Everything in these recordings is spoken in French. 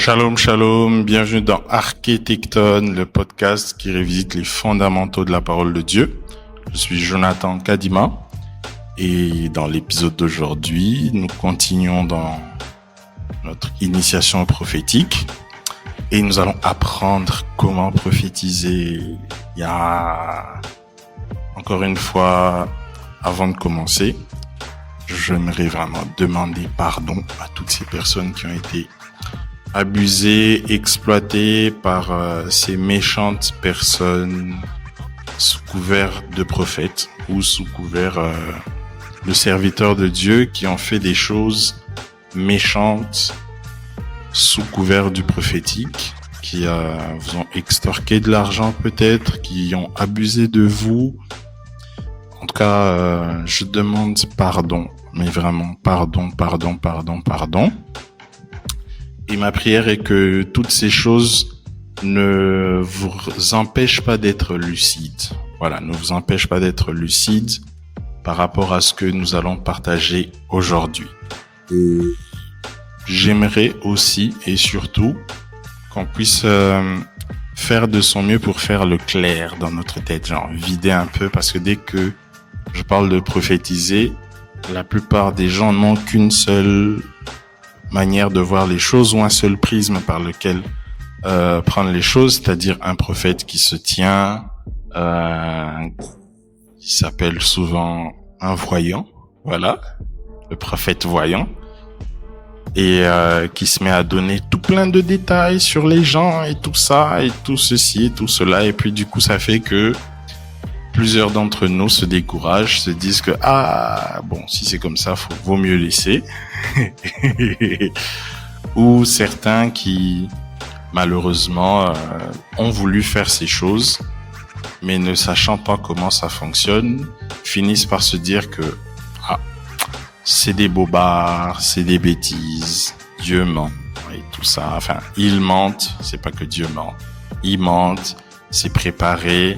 Shalom, shalom, bienvenue dans Archétecton, le podcast qui revisite les fondamentaux de la parole de Dieu. Je suis Jonathan Kadima et dans l'épisode d'aujourd'hui, nous continuons dans notre initiation prophétique et nous allons apprendre comment prophétiser. Il y a encore une fois, avant de commencer, j'aimerais vraiment demander pardon à toutes ces personnes qui ont été abusées, exploitées par ces méchantes personnes sous couvert de prophètes ou sous couvert de serviteurs de Dieu qui ont fait des choses méchantes sous couvert du prophétique, qui vous ont extorqué de l'argent peut-être, qui ont abusé de vous. En tout cas, je demande pardon, mais vraiment pardon. Et ma prière est que toutes ces choses ne vous empêchent pas d'être lucide. Voilà, ne vous empêchent pas d'être lucide par rapport à ce que nous allons partager aujourd'hui. J'aimerais aussi et surtout qu'on puisse faire de son mieux pour faire le clair dans notre tête, genre vider un peu, parce que dès que je parle de prophétiser, la plupart des gens n'ont qu'une seule manière de voir les choses ou un seul prisme par lequel prendre les choses, c'est-à-dire un prophète qui se tient, qui s'appelle souvent un voyant, voilà, le prophète voyant, et qui se met à donner tout plein de détails sur les gens et tout ça et tout ceci et tout cela, et puis du coup ça fait que plusieurs d'entre nous se découragent, se disent que bon, si c'est comme ça, vaut mieux laisser. Ou certains qui malheureusement ont voulu faire ces choses, mais ne sachant pas comment ça fonctionne, finissent par se dire que c'est des bobards, c'est des bêtises, Dieu ment et tout ça. Enfin, ils mentent, c'est pas que Dieu ment, ils mentent, c'est préparé.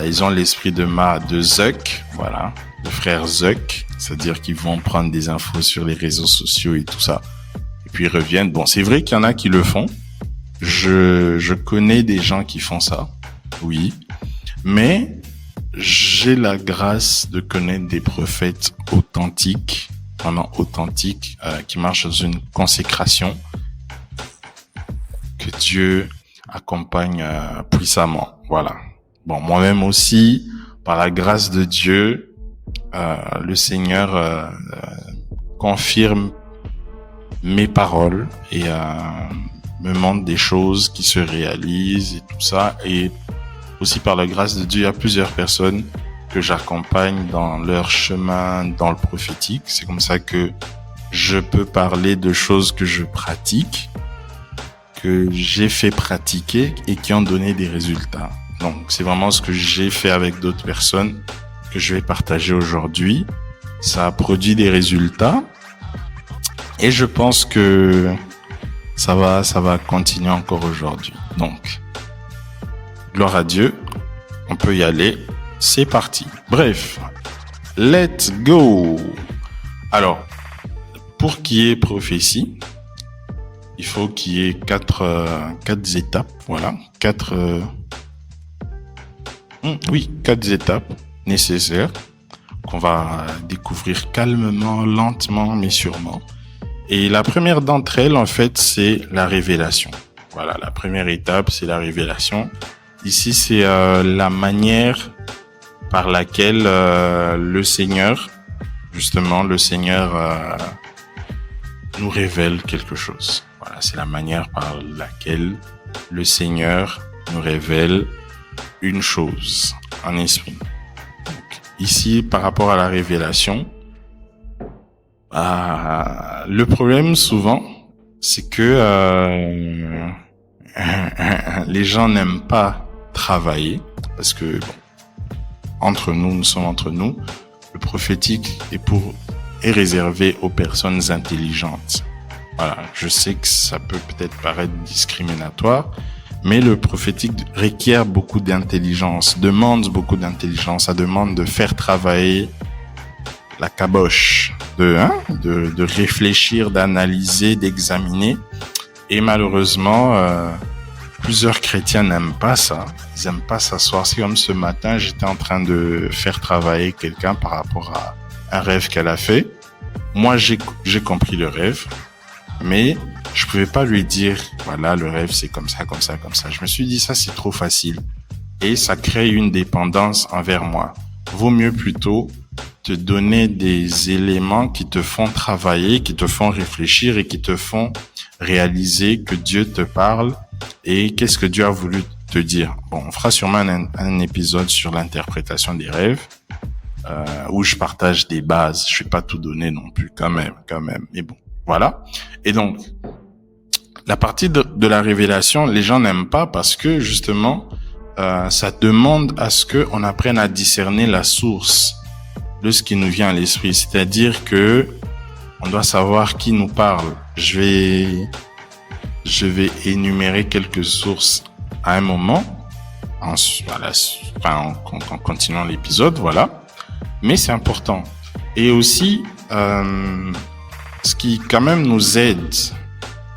Ils ont l'esprit de Zuck, voilà, le frère Zuck, c'est-à-dire qu'ils vont prendre des infos sur les réseaux sociaux et tout ça, et puis ils reviennent. Bon, c'est vrai qu'il y en a qui le font. Je connais des gens qui font ça, oui, mais j'ai la grâce de connaître des prophètes authentiques, vraiment authentiques, qui marchent dans une consécration que Dieu accompagne puissamment, voilà. Bon, moi-même aussi, par la grâce de Dieu, le Seigneur confirme mes paroles et me montre des choses qui se réalisent et tout ça. Et aussi par la grâce de Dieu, il y a plusieurs personnes que j'accompagne dans leur chemin dans le prophétique. C'est comme ça que je peux parler de choses que je pratique, que j'ai fait pratiquer et qui ont donné des résultats. Donc, c'est vraiment ce que j'ai fait avec d'autres personnes que je vais partager aujourd'hui. Ça a produit des résultats et je pense que ça va continuer encore aujourd'hui. Donc, gloire à Dieu, on peut y aller. C'est parti. Bref, let's go. Alors, pour qu'il y ait prophétie, il faut qu'il y ait quatre étapes. Voilà, quatre étapes nécessaires qu'on va découvrir calmement, lentement, mais sûrement. Et la première d'entre elles, en fait, c'est la révélation. Voilà, la première étape, c'est la révélation. Ici, c'est la manière par laquelle le Seigneur nous révèle quelque chose. Voilà, c'est la manière par laquelle le Seigneur nous révèle une chose en esprit. Donc, ici, par rapport à la révélation, le problème souvent, c'est que les gens n'aiment pas travailler parce que nous sommes entre nous. Le prophétique est réservé aux personnes intelligentes. Voilà, je sais que ça peut peut-être paraître discriminatoire, mais le prophétique requiert beaucoup d'intelligence, demande beaucoup d'intelligence, ça demande de faire travailler la caboche, de réfléchir, d'analyser, d'examiner Et malheureusement, plusieurs chrétiens n'aiment pas ça. Ils n'aiment pas s'asseoir. C'est comme ce matin, j'étais en train de faire travailler quelqu'un par rapport à un rêve qu'elle a fait. Moi, j'ai compris le rêve, mais je pouvais pas lui dire, voilà, le rêve, c'est comme ça, comme ça, comme ça. Je me suis dit, ça, c'est trop facile. Et ça crée une dépendance envers moi. Vaut mieux plutôt te donner des éléments qui te font travailler, qui te font réfléchir et qui te font réaliser que Dieu te parle et qu'est-ce que Dieu a voulu te dire. Bon, on fera sûrement un épisode sur l'interprétation des rêves, où je partage des bases. Je vais pas tout donner non plus, quand même. Mais bon, voilà. Et donc, la partie de la révélation, les gens n'aiment pas parce que justement, ça demande à ce que on apprenne à discerner la source de ce qui nous vient à l'esprit. C'est-à-dire que on doit savoir qui nous parle. Je vais énumérer quelques sources à un moment, en continuant l'épisode, voilà. Mais c'est important. Et aussi, ce qui quand même nous aide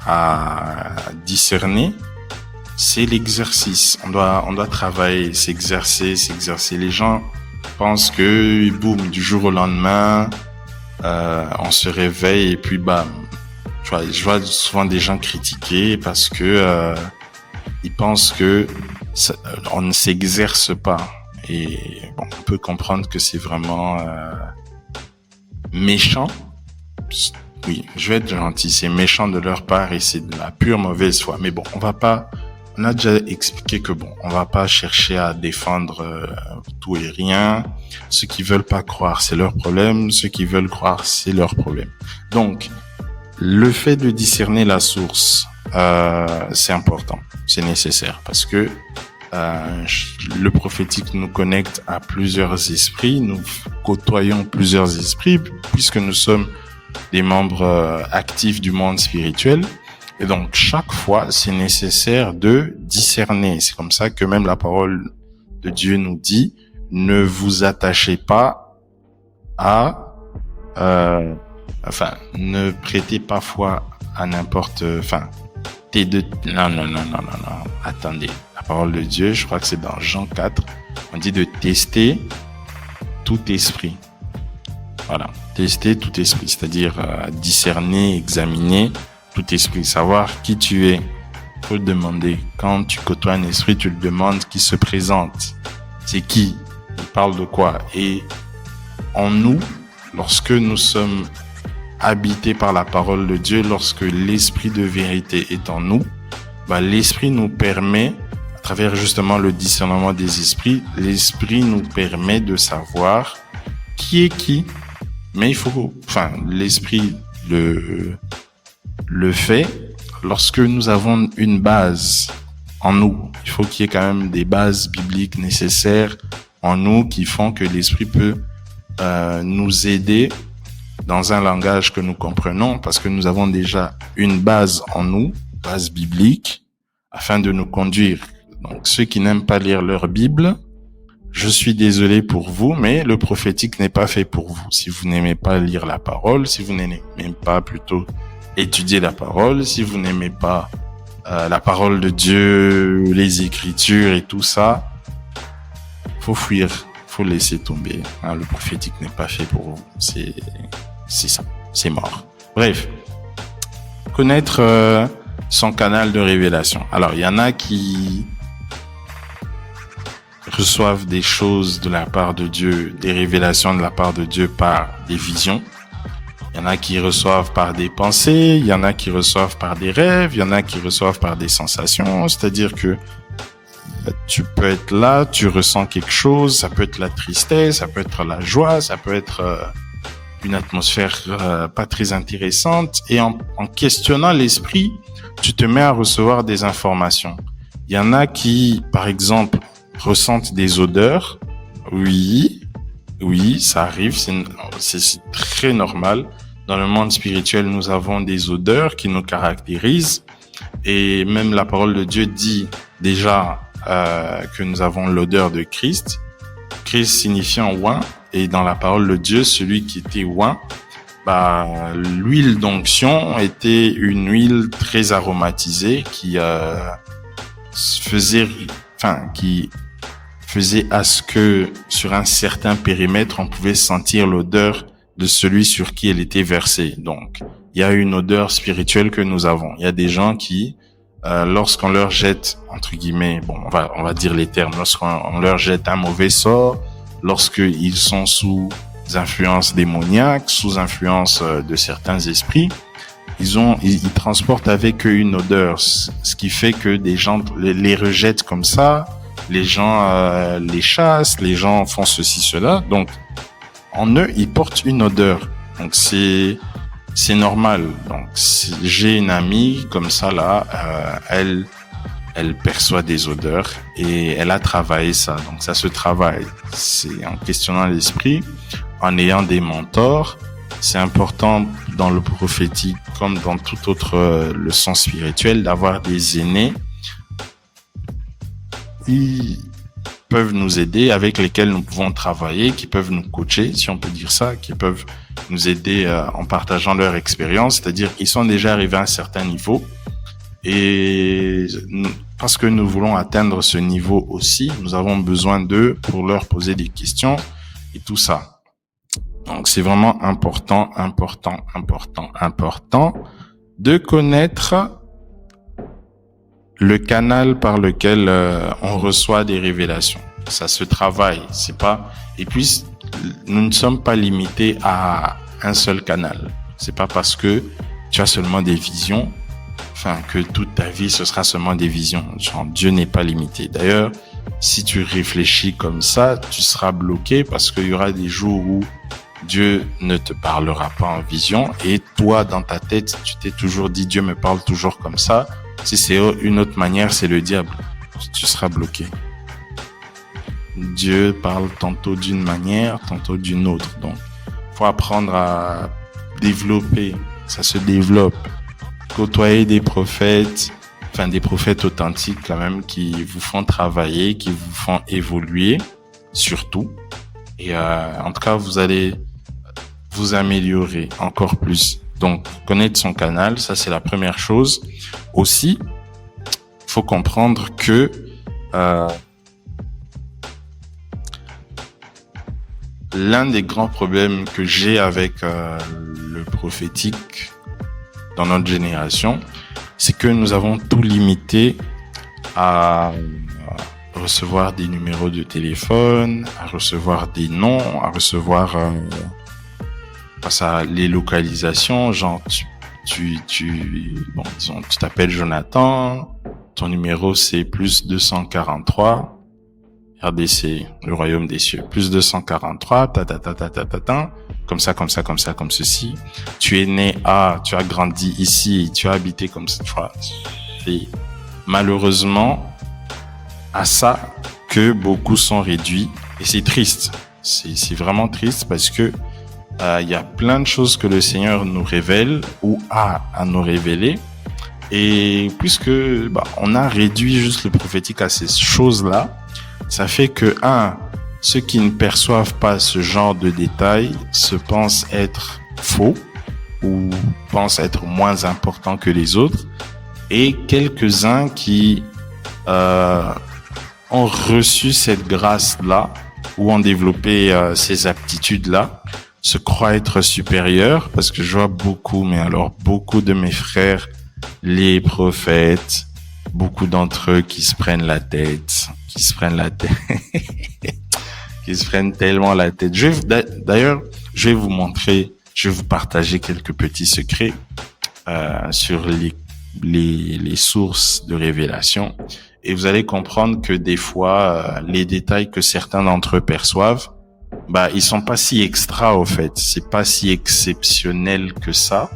à discerner, c'est l'exercice. On doit travailler, s'exercer. Les gens pensent que, boum, du jour au lendemain, on se réveille et puis bam. Je vois souvent des gens critiquer parce que ils pensent que on ne s'exerce pas. Et bon, on peut comprendre que c'est vraiment méchant. Oui, je vais être gentil, c'est méchant de leur part et c'est de la pure mauvaise foi. Mais bon, on a déjà expliqué que bon, on va pas chercher à défendre tout et rien. Ceux qui veulent pas croire, c'est leur problème. Ceux qui veulent croire, c'est leur problème. Donc, le fait de discerner la source, c'est important, c'est nécessaire parce que le prophétique nous connecte à plusieurs esprits, nous côtoyons plusieurs esprits puisque nous sommes des membres actifs du monde spirituel. Et donc, chaque fois, c'est nécessaire de discerner. C'est comme ça que même la parole de Dieu nous dit, ne vous attachez pas à, ne prêtez pas foi à n'importe, non. Attendez. La parole de Dieu, je crois que c'est dans Jean 4, on dit de tester tout esprit. Voilà. Tester tout esprit, c'est-à-dire discerner, examiner tout esprit, savoir qui tu es. Faut le demander. Quand tu côtoies un esprit, tu le demandes qui se présente. C'est qui? Il parle de quoi? Et en nous, lorsque nous sommes habités par la parole de Dieu, lorsque l'esprit de vérité est en nous, l'esprit nous permet, à travers justement le discernement des esprits, l'esprit nous permet de savoir qui est qui. Mais l'esprit le fait lorsque nous avons une base en nous. Il faut qu'il y ait quand même des bases bibliques nécessaires en nous qui font que l'esprit peut nous aider dans un langage que nous comprenons parce que nous avons déjà une base en nous, base biblique, afin de nous conduire. Donc, ceux qui n'aiment pas lire leur Bible, je suis désolé pour vous, mais le prophétique n'est pas fait pour vous. Si vous n'aimez pas lire la parole, si vous n'aimez pas plutôt étudier la parole, si vous n'aimez pas la parole de Dieu, les Écritures et tout ça, faut fuir, faut laisser tomber. Le prophétique n'est pas fait pour vous. C'est ça, c'est mort. Bref, connaître son canal de révélation. Alors, il y en a qui reçoivent des choses de la part de Dieu, des révélations de la part de Dieu par des visions. Il y en a qui reçoivent par des pensées, il y en a qui reçoivent par des rêves, il y en a qui reçoivent par des sensations. C'est-à-dire que tu peux être là, tu ressens quelque chose, ça peut être la tristesse, ça peut être la joie, ça peut être une atmosphère pas très intéressante. Et en questionnant l'esprit, tu te mets à recevoir des informations. Il y en a qui, par exemple, ressentent des odeurs. Oui, ça arrive, c'est très normal. Dans le monde spirituel, nous avons des odeurs qui nous caractérisent. Et même la parole de Dieu dit déjà que nous avons l'odeur de Christ. Christ signifiant oint. Et dans la parole de Dieu, celui qui était oint l'huile d'onction était une huile très aromatisée qui qui faisait à ce que sur un certain périmètre, on pouvait sentir l'odeur de celui sur qui elle était versée. Donc, il y a une odeur spirituelle que nous avons. Il y a des gens qui, lorsqu'on leur jette, entre guillemets, on va dire les termes, lorsqu'on leur jette un mauvais sort, lorsqu'ils sont sous influences démoniaques, sous influence de certains esprits, ils transportent avec eux une odeur, ce qui fait que des gens les rejettent comme ça, les gens les chassent, les gens font ceci, cela. Donc, en eux, ils portent une odeur. Donc, c'est normal. Donc, j'ai une amie comme ça là, elle perçoit des odeurs et elle a travaillé ça. Donc, ça se travaille. C'est en questionnant l'esprit, en ayant des mentors. C'est important dans le prophétique comme dans toute autre leçon spirituelle d'avoir des aînés qui peuvent nous aider, avec lesquels nous pouvons travailler, qui peuvent nous coacher, si on peut dire ça, qui peuvent nous aider en partageant leur expérience. C'est-à-dire ils sont déjà arrivés à un certain niveau et parce que nous voulons atteindre ce niveau aussi, nous avons besoin d'eux pour leur poser des questions et tout ça. Donc, c'est vraiment important de connaître le canal par lequel on reçoit des révélations. Ça se travaille, c'est pas. Et puis, nous ne sommes pas limités à un seul canal. C'est pas parce que tu as seulement des visions, que toute ta vie ce sera seulement des visions. Genre, Dieu n'est pas limité. D'ailleurs, si tu réfléchis comme ça, tu seras bloqué parce qu'il y aura des jours où Dieu ne te parlera pas en vision et toi, dans ta tête, tu t'es toujours dit Dieu me parle toujours comme ça. Si c'est une autre manière, c'est le diable. Tu seras bloqué. Dieu parle tantôt d'une manière, tantôt d'une autre. Donc, faut apprendre à développer. Ça se développe. Côtoyer des prophètes, des prophètes authentiques quand même, qui vous font travailler, qui vous font évoluer, surtout. Et en tout cas, vous allez vous améliorer encore plus. Donc, connaître son canal, ça c'est la première chose. Aussi, faut comprendre que l'un des grands problèmes que j'ai avec le prophétique dans notre génération, c'est que nous avons tout limité à recevoir des numéros de téléphone, à recevoir des noms, à recevoir les localisations, genre tu t'appelles Jonathan, ton numéro c'est plus 243, RDC, le royaume des cieux, plus 243, comme ça, comme ceci. Tu es né tu as grandi ici, tu as habité comme ça. Et malheureusement, à ça que beaucoup sont réduits et c'est triste. C'est vraiment triste parce que il y a plein de choses que le Seigneur nous révèle ou a à nous révéler et puisque on a réduit juste le prophétique à ces choses-là, ça fait que ceux qui ne perçoivent pas ce genre de détails se pensent être faux ou pensent être moins importants que les autres et quelques-uns qui ont reçu cette grâce-là ou ont développé ces aptitudes-là se croient être supérieurs parce que je vois beaucoup de mes frères, les prophètes, beaucoup d'entre eux qui se prennent tellement la tête. D'ailleurs, je vais vous partager quelques petits secrets sur les sources de révélation et vous allez comprendre que des fois les détails que certains d'entre eux perçoivent, ils sont pas si extra au fait, c'est pas si exceptionnel que ça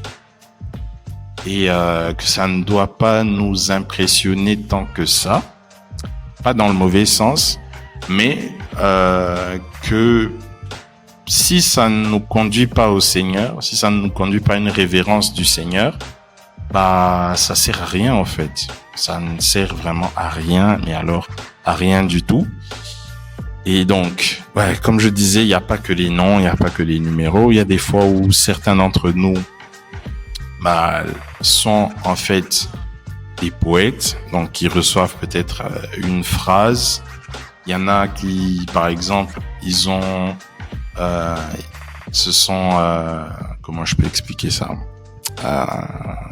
et que ça ne doit pas nous impressionner tant que ça, pas dans le mauvais sens, mais que si ça ne nous conduit pas au Seigneur, si ça ne nous conduit pas à une révérence du Seigneur, ça sert à rien en fait. Ça ne sert vraiment à rien, mais alors à rien du tout. Et donc, comme je disais, il n'y a pas que les noms, il n'y a pas que les numéros. Il y a des fois où certains d'entre nous sont en fait des poètes, donc qui reçoivent peut-être une phrase. Il y en a qui, par exemple, ils ont, comment je peux expliquer ça,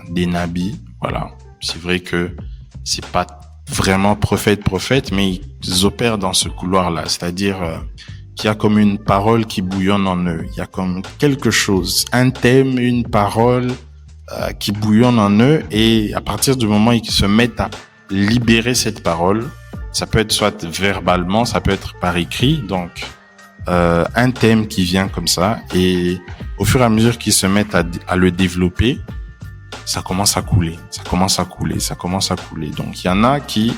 des nabis. Voilà, c'est vrai que c'est pas vraiment prophète, mais ils opèrent dans ce couloir-là, c'est-à-dire qu'il y a comme une parole qui bouillonne en eux. Il y a comme quelque chose, un thème, une parole qui bouillonne en eux, et à partir du moment où ils se mettent à libérer cette parole, ça peut être soit verbalement, ça peut être par écrit, donc un thème qui vient comme ça, et au fur et à mesure qu'ils se mettent à le développer, ça commence à couler. Donc il y en a qui,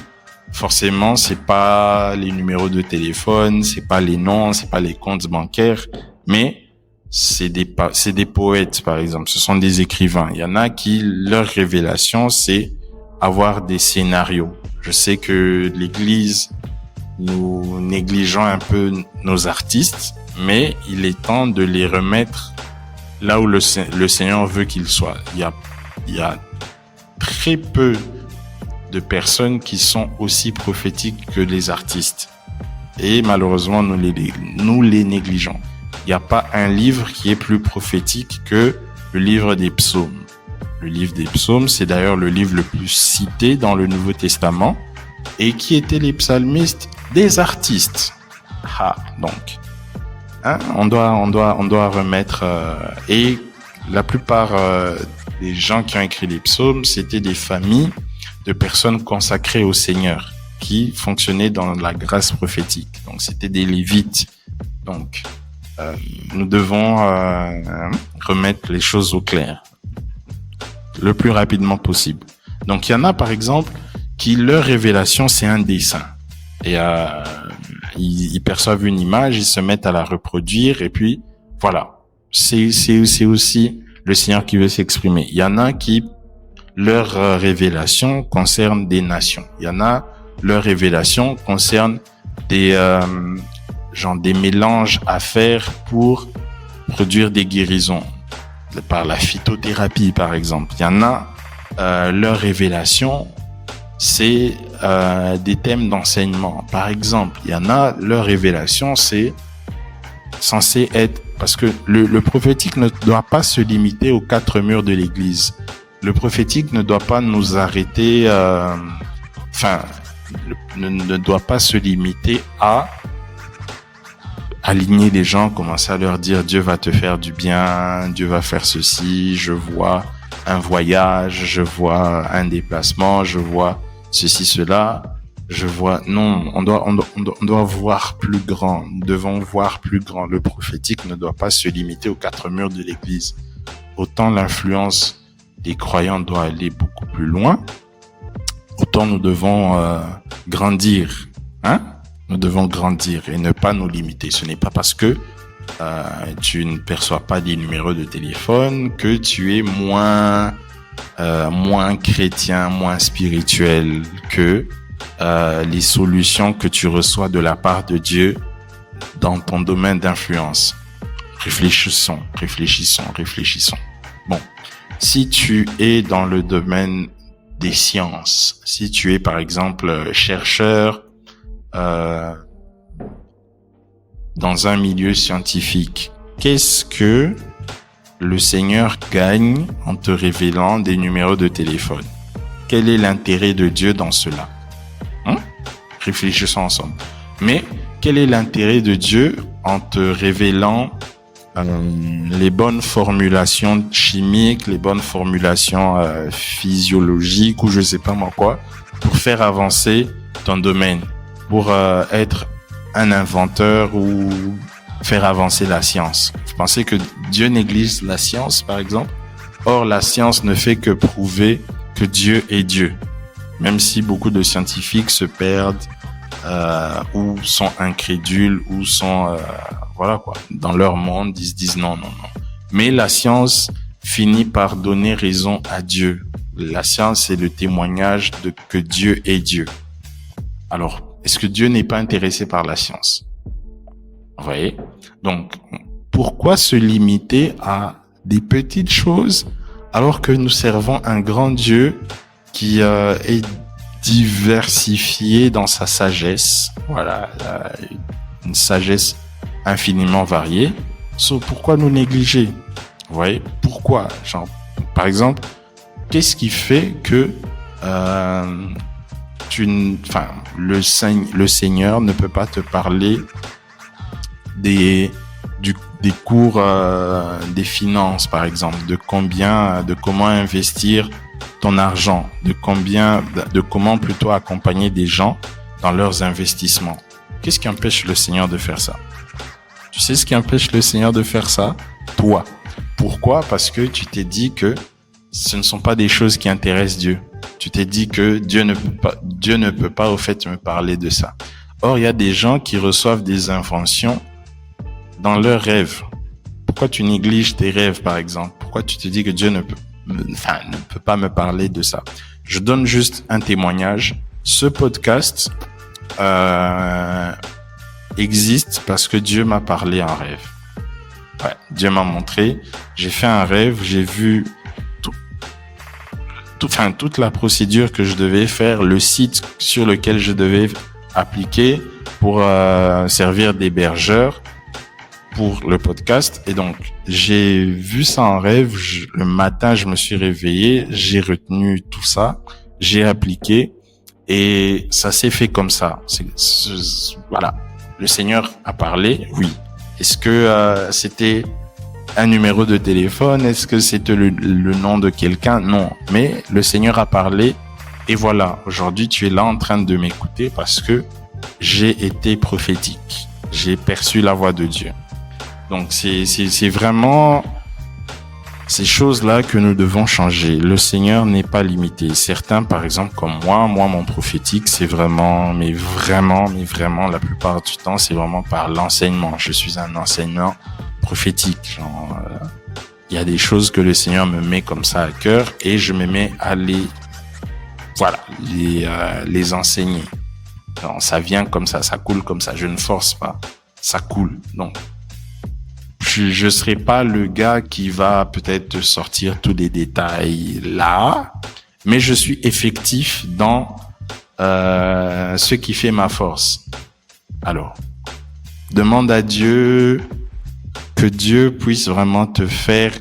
forcément, c'est pas les numéros de téléphone, c'est pas les noms, c'est pas les comptes bancaires, mais c'est des poètes, par exemple. Ce sont des écrivains. Il y en a qui, leur révélation, c'est avoir des scénarios. Je sais que l'Église, nous négligeons un peu nos artistes, mais il est temps de les remettre là où le Seigneur veut qu'ils soient. Il y a très peu de personnes qui sont aussi prophétiques que les artistes. Et malheureusement, nous les négligeons. Il n'y a pas un livre qui est plus prophétique que le livre des psaumes. Le livre des psaumes, c'est d'ailleurs le livre le plus cité dans le Nouveau Testament. Et qui étaient les psalmistes? Des artistes. Donc, on doit remettre, et la plupart des gens qui ont écrit les psaumes, c'était des familles de personnes consacrées au Seigneur, qui fonctionnaient dans la grâce prophétique. Donc, c'était des Lévites. Donc, nous devons remettre les choses au clair le plus rapidement possible. Donc, il y en a, par exemple, qui, leur révélation, c'est un dessin. Et ils perçoivent une image, ils se mettent à la reproduire, et puis, voilà. C'est aussi le Seigneur qui veut s'exprimer. Il y en a qui, leur révélation concerne des nations. Il y en a, leur révélation concerne des mélanges à faire pour produire des guérisons. Par la phytothérapie, par exemple. Il y en a, leur révélation, c'est des thèmes d'enseignement. Par exemple, il y en a, leur révélation, c'est censé être... Parce que le prophétique ne doit pas se limiter aux quatre murs de l'église. Le prophétique ne doit pas nous arrêter... ne doit pas se limiter à aligner les gens, commencer à leur dire Dieu va te faire du bien, Dieu va faire ceci, je vois un voyage, je vois un déplacement, je vois ceci, cela, non, on doit voir plus grand, nous devons voir plus grand. Le prophétique ne doit pas se limiter aux quatre murs de l'église. Autant l'influence des croyants doit aller beaucoup plus loin, autant nous devons grandir, Nous devons grandir et ne pas nous limiter. Ce n'est pas parce que tu ne perçois pas des numéros de téléphone que tu es moins chrétien, moins spirituel que les solutions que tu reçois de la part de Dieu dans ton domaine d'influence. Réfléchissons. Bon, si tu es dans le domaine des sciences, si tu es par exemple chercheur dans un milieu scientifique, qu'est-ce que le Seigneur gagne en te révélant des numéros de téléphone? Quel est l'intérêt de Dieu dans cela? Réfléchissons ensemble. Mais quel est l'intérêt de Dieu en te révélant les bonnes formulations chimiques, les bonnes formulations physiologiques ou je sais pas moi quoi, pour faire avancer ton domaine, pour être un inventeur ou faire avancer la science? Vous pensez que Dieu néglige la science, par exemple? Or, la science ne fait que prouver que Dieu est Dieu. Même si beaucoup de scientifiques se perdent ou sont incrédules ou sont dans leur monde, ils se disent non. Mais la science finit par donner raison à Dieu. La science, c'est le témoignage de que Dieu est Dieu. Alors, est-ce que Dieu n'est pas intéressé par la science? Vous voyez? Donc, pourquoi se limiter à des petites choses alors que nous servons un grand Dieu qui est diversifié dans sa sagesse? Voilà, une sagesse infiniment variée. Pourquoi nous négliger? Vous voyez? Pourquoi? Genre, par exemple, qu'est-ce qui fait que le Seigneur ne peut pas te parler des cours des finances, par exemple, de comment investir ton argent, de comment plutôt accompagner des gens dans leurs investissements. Qu'est-ce qui empêche le Seigneur de faire ça? Tu sais ce qui empêche le Seigneur de faire ça? Toi. Pourquoi? Parce que tu t'es dit que ce ne sont pas des choses qui intéressent Dieu. Tu t'es dit que Dieu ne peut pas au fait me parler de ça. Or, il y a des gens qui reçoivent des inventions dans leurs rêves. Pourquoi tu négliges tes rêves, par exemple? Pourquoi tu te dis que Dieu ne peut pas me parler de ça? Je donne juste un témoignage. Ce podcast existe parce que Dieu m'a parlé en rêve. Ouais, Dieu m'a montré. J'ai fait un rêve, j'ai vu toute la procédure que je devais faire, le site sur lequel je devais appliquer pour servir d'hébergeur pour le podcast. Et donc, j'ai vu ça en rêve. Le matin, je me suis réveillé, j'ai retenu tout ça, j'ai appliqué et ça s'est fait comme ça. Voilà. Le Seigneur a parlé, oui. Est-ce que c'était un numéro de téléphone? Est-ce que c'était le nom de quelqu'un? Non. Mais le Seigneur a parlé et voilà. Aujourd'hui, tu es là en train de m'écouter parce que j'ai été prophétique. J'ai perçu la voix de Dieu. Donc, c'est vraiment ces choses-là que nous devons changer. Le Seigneur n'est pas limité. Certains, par exemple, comme moi, mon prophétique, c'est vraiment, mais vraiment, la plupart du temps, c'est vraiment par l'enseignement. Je suis un enseignant prophétique. Genre, il y a des choses que le Seigneur me met comme ça à cœur et je me mets à les enseigner. Alors, ça vient comme ça coule comme ça. Je ne force pas, ça coule. Donc, je serai pas le gars qui va peut-être te sortir tous les détails là, mais je suis effectif dans ce qui fait ma force. Alors, demande à Dieu que Dieu puisse vraiment te faire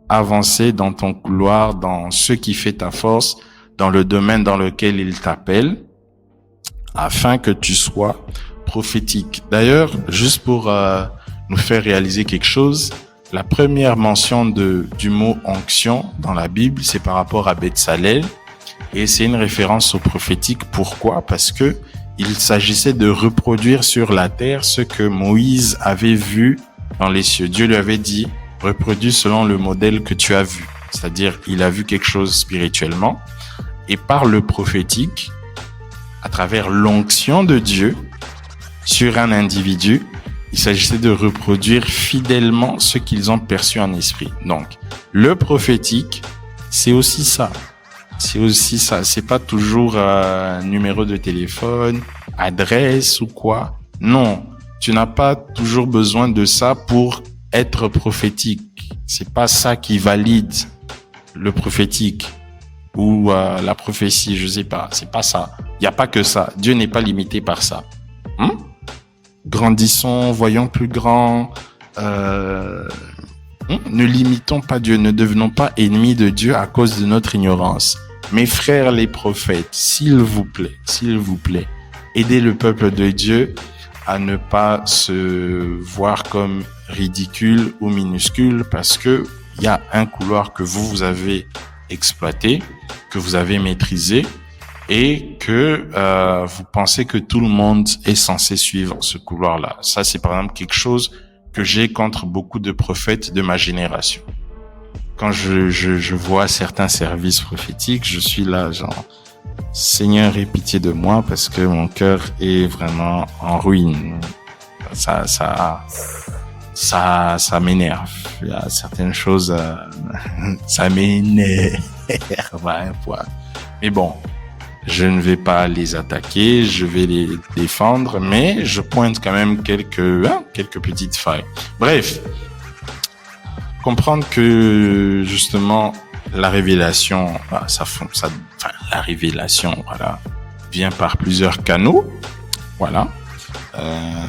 avancer dans ton couloir, dans ce qui fait ta force, dans le domaine dans lequel il t'appelle, afin que tu sois prophétique. D'ailleurs, juste pour nous faire réaliser quelque chose, la première mention du mot onction dans la Bible, c'est par rapport à Betsalel, et c'est une référence au prophétique. Pourquoi? Parce que il s'agissait de reproduire sur la terre ce que Moïse avait vu dans les cieux. Dieu lui avait dit, reproduis selon le modèle que tu as vu. C'est-à-dire, il a vu quelque chose spirituellement, et par le prophétique, à travers l'onction de Dieu sur un individu, il s'agissait de reproduire fidèlement ce qu'ils ont perçu en esprit. Donc, le prophétique, c'est aussi ça. C'est pas toujours numéro de téléphone, adresse ou quoi. Non, tu n'as pas toujours besoin de ça pour être prophétique. C'est pas ça qui valide le prophétique ou la prophétie, je sais pas. C'est pas ça. Il y a pas que ça. Dieu n'est pas limité par ça. Grandissons, voyons plus grand. Ne limitons pas Dieu, ne devenons pas ennemis de Dieu à cause de notre ignorance. Mes frères les prophètes, s'il vous plaît, aidez le peuple de Dieu à ne pas se voir comme ridicule ou minuscule, parce que il y a un couloir que vous avez exploité, que vous avez maîtrisé, et que vous pensez que tout le monde est censé suivre ce couloir-là. Ça, c'est par exemple quelque chose que j'ai contre beaucoup de prophètes de ma génération. Quand je vois certains services prophétiques, je suis là, genre, Seigneur, aie pitié de moi parce que mon cœur est vraiment en ruine. Ça m'énerve. Il y a certaines choses, ça m'énerve à un point. Mais bon, Je ne vais pas les attaquer, je vais les défendre, mais je pointe quand même quelques petites failles. Bref, comprendre que justement la révélation, la révélation, voilà, vient par plusieurs canaux, voilà.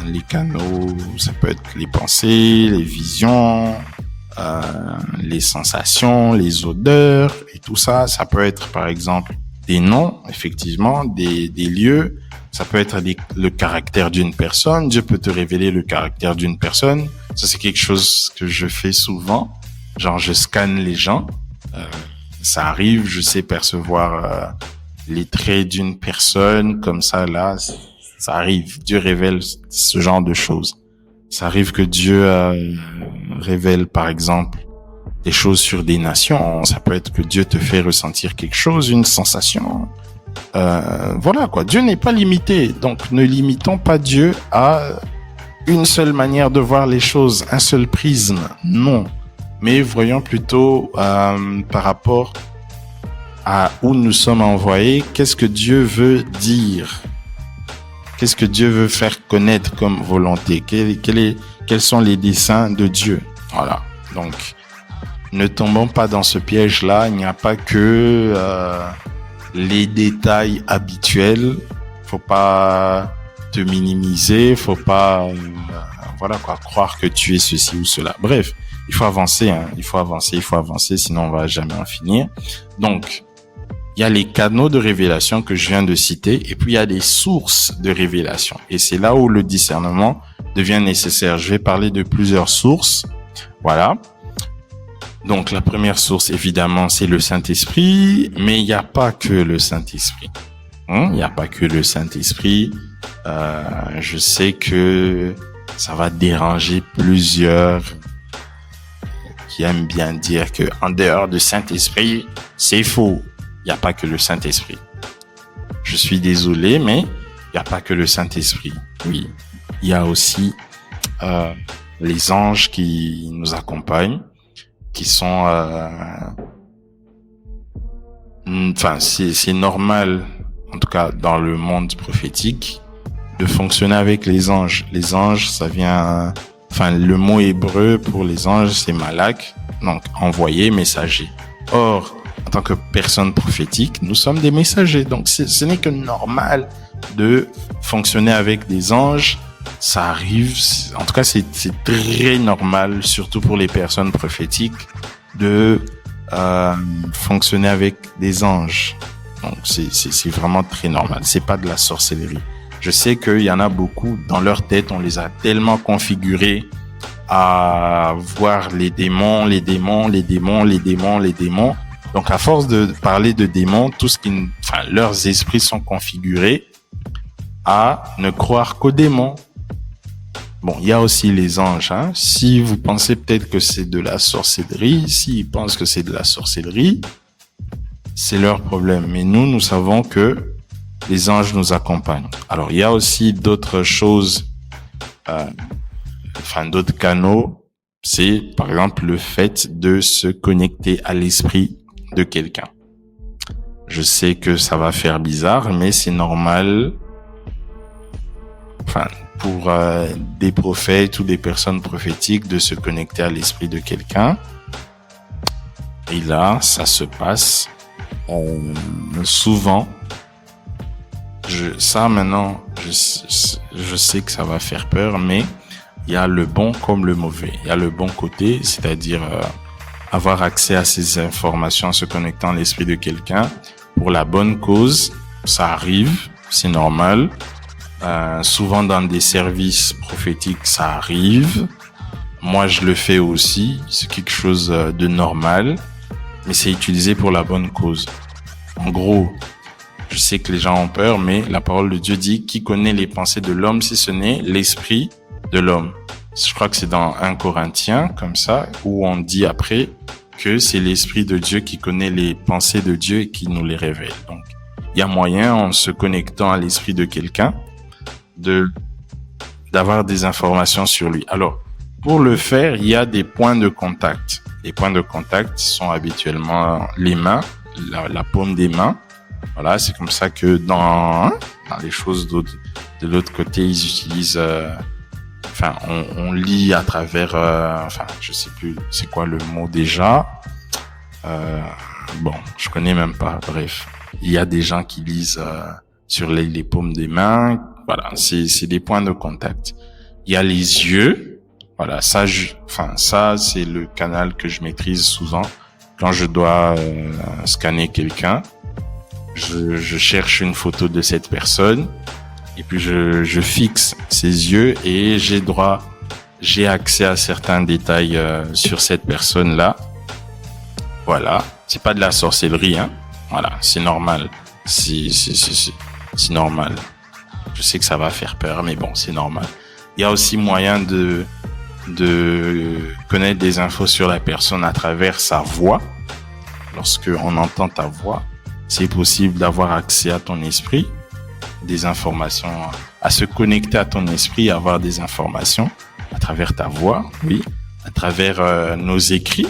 Les canaux, ça peut être les pensées, les visions, les sensations, les odeurs et tout ça. Ça peut être par exemple des noms, effectivement, des lieux. Ça peut être le caractère d'une personne. Dieu peut te révéler le caractère d'une personne. Ça, c'est quelque chose que je fais souvent. Genre, je scanne les gens. Ça arrive, je sais percevoir les traits d'une personne comme ça, là. Ça arrive. Dieu révèle ce genre de choses. Ça arrive que Dieu révèle, par exemple, des choses sur des nations. Ça peut être que Dieu te fait ressentir quelque chose, une sensation. Voilà quoi. Dieu n'est pas limité. Donc, ne limitons pas Dieu à une seule manière de voir les choses, un seul prisme. Non. Mais voyons plutôt par rapport à où nous sommes envoyés, qu'est-ce que Dieu veut dire? Qu'est-ce que Dieu veut faire connaître comme volonté? Quels sont les desseins de Dieu? Voilà. Donc, ne tombons pas dans ce piège-là. Il n'y a pas que les détails habituels. Faut pas te minimiser. Faut pas, croire que tu es ceci ou cela. Bref, il faut avancer. Il faut avancer. Sinon, on va jamais en finir. Donc, il y a les canaux de révélation que je viens de citer, et puis il y a des sources de révélation. Et c'est là où le discernement devient nécessaire. Je vais parler de plusieurs sources. Voilà. Donc, la première source, évidemment, c'est le Saint-Esprit, mais il n'y a pas que le Saint-Esprit. Il n'y a pas que le Saint-Esprit. Je sais que ça va déranger plusieurs qui aiment bien dire que en dehors du Saint-Esprit, c'est faux. Il n'y a pas que le Saint-Esprit. Je suis désolé, mais il n'y a pas que le Saint-Esprit. Oui, il y a aussi les anges qui nous accompagnent, qui sont... c'est normal, en tout cas dans le monde prophétique, de fonctionner avec les anges. Les anges, ça vient... le mot hébreu pour les anges, c'est malak, donc envoyé, messager. Or, en tant que personne prophétique, nous sommes des messagers. Donc, ce n'est que normal de fonctionner avec des anges. Ça arrive. En tout cas, c'est très normal, surtout pour les personnes prophétiques, de fonctionner avec des anges. Donc, c'est vraiment très normal. C'est pas de la sorcellerie. Je sais qu'il y en a beaucoup dans leur tête. On les a tellement configurés à voir les démons. Donc, à force de parler de démons, leurs esprits sont configurés à ne croire qu'aux démons. Bon, il y a aussi les anges, Si vous pensez peut-être que c'est de la sorcellerie, s'ils pensent que c'est de la sorcellerie, c'est leur problème. Mais nous savons que les anges nous accompagnent. Alors, il y a aussi d'autres choses, d'autres canaux. C'est, par exemple, le fait de se connecter à l'esprit de quelqu'un. Je sais que ça va faire bizarre, mais c'est normal. Pour des prophètes ou des personnes prophétiques de se connecter à l'esprit de quelqu'un. Et là, ça se passe souvent. Je sais que ça va faire peur, mais il y a le bon comme le mauvais. Il y a le bon côté, c'est-à-dire avoir accès à ces informations en se connectant à l'esprit de quelqu'un pour la bonne cause. Ça arrive, c'est normal. Souvent dans des services prophétiques, ça arrive. Moi, je le fais aussi. C'est quelque chose de normal, mais c'est utilisé pour la bonne cause. En gros, je sais que les gens ont peur, mais la parole de Dieu dit: qui connaît les pensées de l'homme si ce n'est l'esprit de l'homme? Je crois que c'est dans 1 Corinthiens, comme ça, où on dit après que c'est l'esprit de Dieu qui connaît les pensées de Dieu et qui nous les révèle. Donc, il y a moyen, en se connectant à l'esprit de quelqu'un, d'avoir des informations sur lui. Alors, pour le faire, il y a des points de contact. Les points de contact sont habituellement les mains, la paume des mains. Voilà, c'est comme ça que dans les choses de l'autre côté, ils utilisent, on lit à travers, je sais plus c'est quoi le mot déjà. Bon, je connais même pas. Bref, il y a des gens qui lisent sur les paumes des mains. Voilà, c'est des points de contact. Il y a les yeux. Voilà, ça c'est le canal que je maîtrise souvent quand je dois scanner quelqu'un. Je cherche une photo de cette personne et puis je fixe ses yeux et j'ai accès à certains détails sur cette personne-là. Voilà, c'est pas de la sorcellerie, hein. Voilà, c'est normal. C'est normal. Je sais que ça va faire peur, mais bon, c'est normal. Il y a aussi moyen de connaître des infos sur la personne à travers sa voix. Lorsque on entend ta voix, c'est possible d'avoir accès à ton esprit, des informations, à se connecter à ton esprit, avoir des informations à travers ta voix, oui, à travers nos écrits,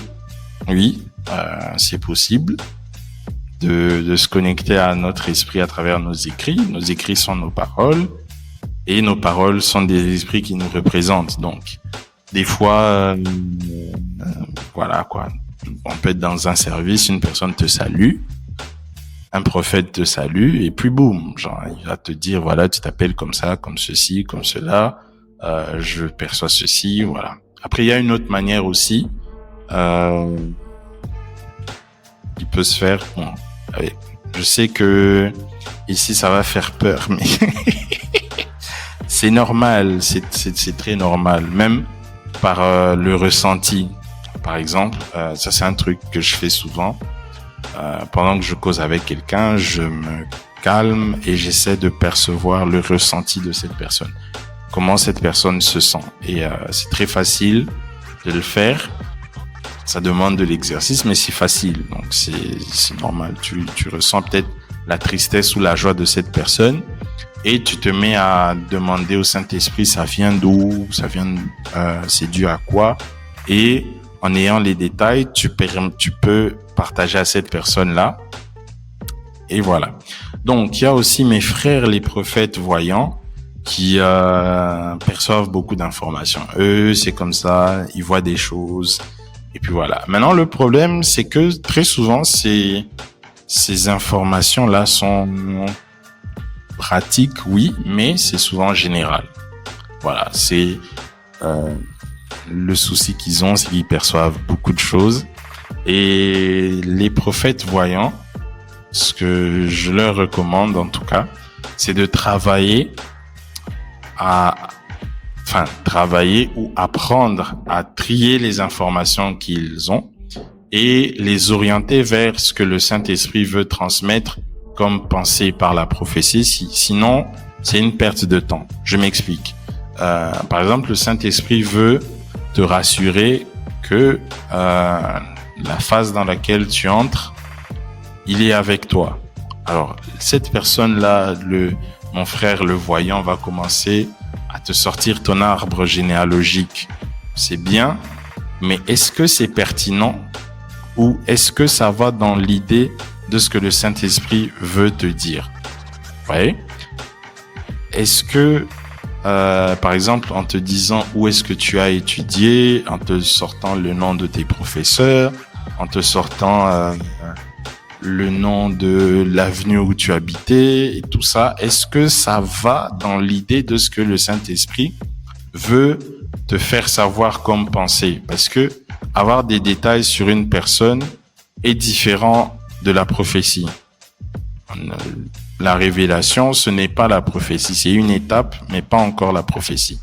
oui, c'est possible de se connecter à notre esprit à travers nos écrits. Nos écrits sont nos paroles et nos paroles sont des esprits qui nous représentent. Donc, des fois, voilà quoi. On peut être dans un service, une personne te salue, un prophète te salue, et puis boum, genre, il va te dire, voilà, tu t'appelles comme ça, comme ceci, comme cela, je perçois ceci, voilà. Après, il y a une autre manière aussi, qui peut se faire, bon, je sais que ici, ça va faire peur, mais c'est normal, c'est très normal, même par le ressenti. Par exemple, ça c'est un truc que je fais souvent. Pendant que je cause avec quelqu'un, je me calme et j'essaie de percevoir le ressenti de cette personne. Comment cette personne se sent. Et c'est très facile de le faire. Ça demande de l'exercice, mais c'est facile. Donc c'est normal. Tu ressens peut-être la tristesse ou la joie de cette personne et tu te mets à demander au Saint-Esprit, ça vient d'où, c'est dû à quoi. Et en ayant les détails, tu peux partager à cette personne-là. Et voilà. Donc, il y a aussi mes frères, les prophètes voyants, qui perçoivent beaucoup d'informations. Eux, c'est comme ça, ils voient des choses. Et puis voilà. Maintenant, le problème, c'est que très souvent, ces informations-là sont pratiques, oui, mais c'est souvent général. Voilà, c'est... le souci qu'ils ont, c'est qu'ils perçoivent beaucoup de choses. Et les prophètes voyants, ce que je leur recommande en tout cas, c'est de travailler ou apprendre à trier les informations qu'ils ont et les orienter vers ce que le Saint-Esprit veut transmettre comme pensée par la prophétie. Sinon, c'est une perte de temps. Je m'explique. Par exemple, le Saint-Esprit veut te rassurer que la phase dans laquelle tu entres, il est avec toi. Alors, cette personne-là, mon frère le voyant, va commencer à te sortir ton arbre généalogique. C'est bien, mais est-ce que c'est pertinent ou est-ce que ça va dans l'idée de ce que le Saint-Esprit veut te dire? Vous voyez? Est-ce que par exemple, en te disant où est-ce que tu as étudié, en te sortant le nom de tes professeurs, en te sortant le nom de l'avenue où tu habitais et tout ça, est-ce que ça va dans l'idée de ce que le Saint-Esprit veut te faire savoir comme pensée? Parce que avoir des détails sur une personne est différent de la prophétie. La révélation, ce n'est pas la prophétie. C'est une étape, mais pas encore la prophétie.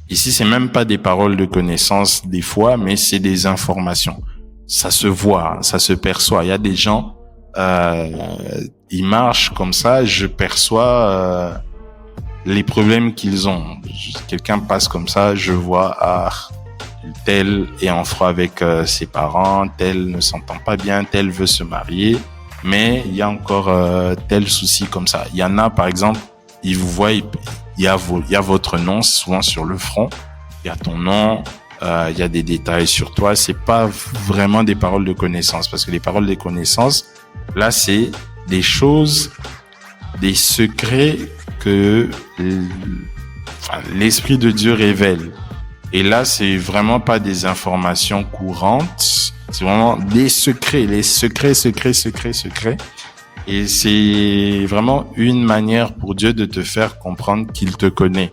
Ici, c'est même pas des paroles de connaissance des fois, mais c'est des informations. Ça se voit, ça se perçoit. Il y a des gens, ils marchent comme ça, je perçois les problèmes qu'ils ont. Quelqu'un passe comme ça, je vois, tel est en froid avec ses parents, tel ne s'entend pas bien, tel veut se marier. Mais il y a encore tel souci comme ça. Il y en a, par exemple, ils vous voient, il y a votre nom souvent sur le front. Il y a ton nom, il y a des détails sur toi. C'est pas vraiment des paroles de connaissance, parce que les paroles de connaissance, là, c'est des choses, des secrets que l'Esprit de Dieu révèle. Et là, c'est vraiment pas des informations courantes, c'est vraiment des secrets, les secrets. Et c'est vraiment une manière pour Dieu de te faire comprendre qu'il te connaît.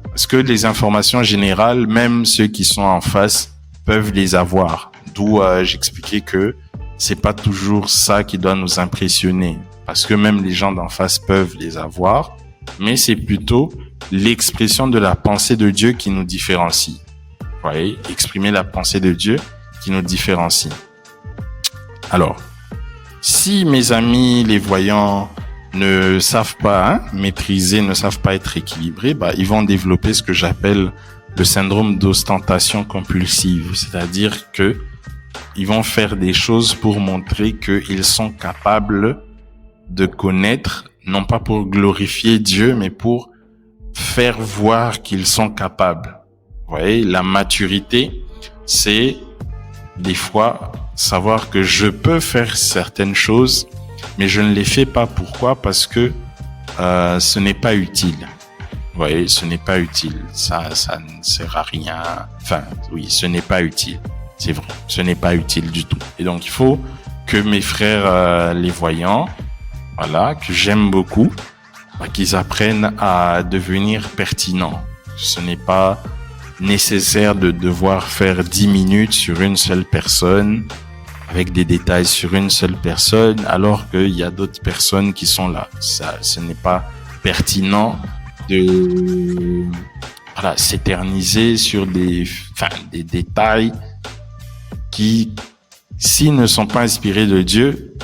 Parce que les informations générales, même ceux qui sont en face peuvent les avoir. D'où j'expliquais que c'est pas toujours ça qui doit nous impressionner. Parce que même les gens d'en face peuvent les avoir. Mais c'est plutôt l'expression de la pensée de Dieu qui nous différencie. Vous voyez, exprimer la pensée de Dieu qui nous différencie. Alors, si mes amis, les voyants, ne savent pas maîtriser, ne savent pas être équilibrés, ils vont développer ce que j'appelle le syndrome d'ostentation compulsive. C'est-à-dire que ils vont faire des choses pour montrer qu'ils sont capables de connaître, non pas pour glorifier Dieu, mais pour faire voir qu'ils sont capables. Vous voyez, la maturité, c'est des fois savoir que je peux faire certaines choses, mais je ne les fais pas. Pourquoi? Parce que ce n'est pas utile. Vous voyez, ce n'est pas utile. Ça ne sert à rien. Enfin, oui, ce n'est pas utile. C'est vrai, ce n'est pas utile du tout. Et donc, il faut que mes frères les voyants, voilà, que j'aime beaucoup, qu'ils apprennent à devenir pertinents. Ce n'est pas nécessaire de devoir faire 10 minutes sur une seule personne, avec des détails sur une seule personne, alors qu'il y a d'autres personnes qui sont là. Ça, ce n'est pas pertinent de s'éterniser sur des détails qui, s'ils ne sont pas inspirés de Dieu,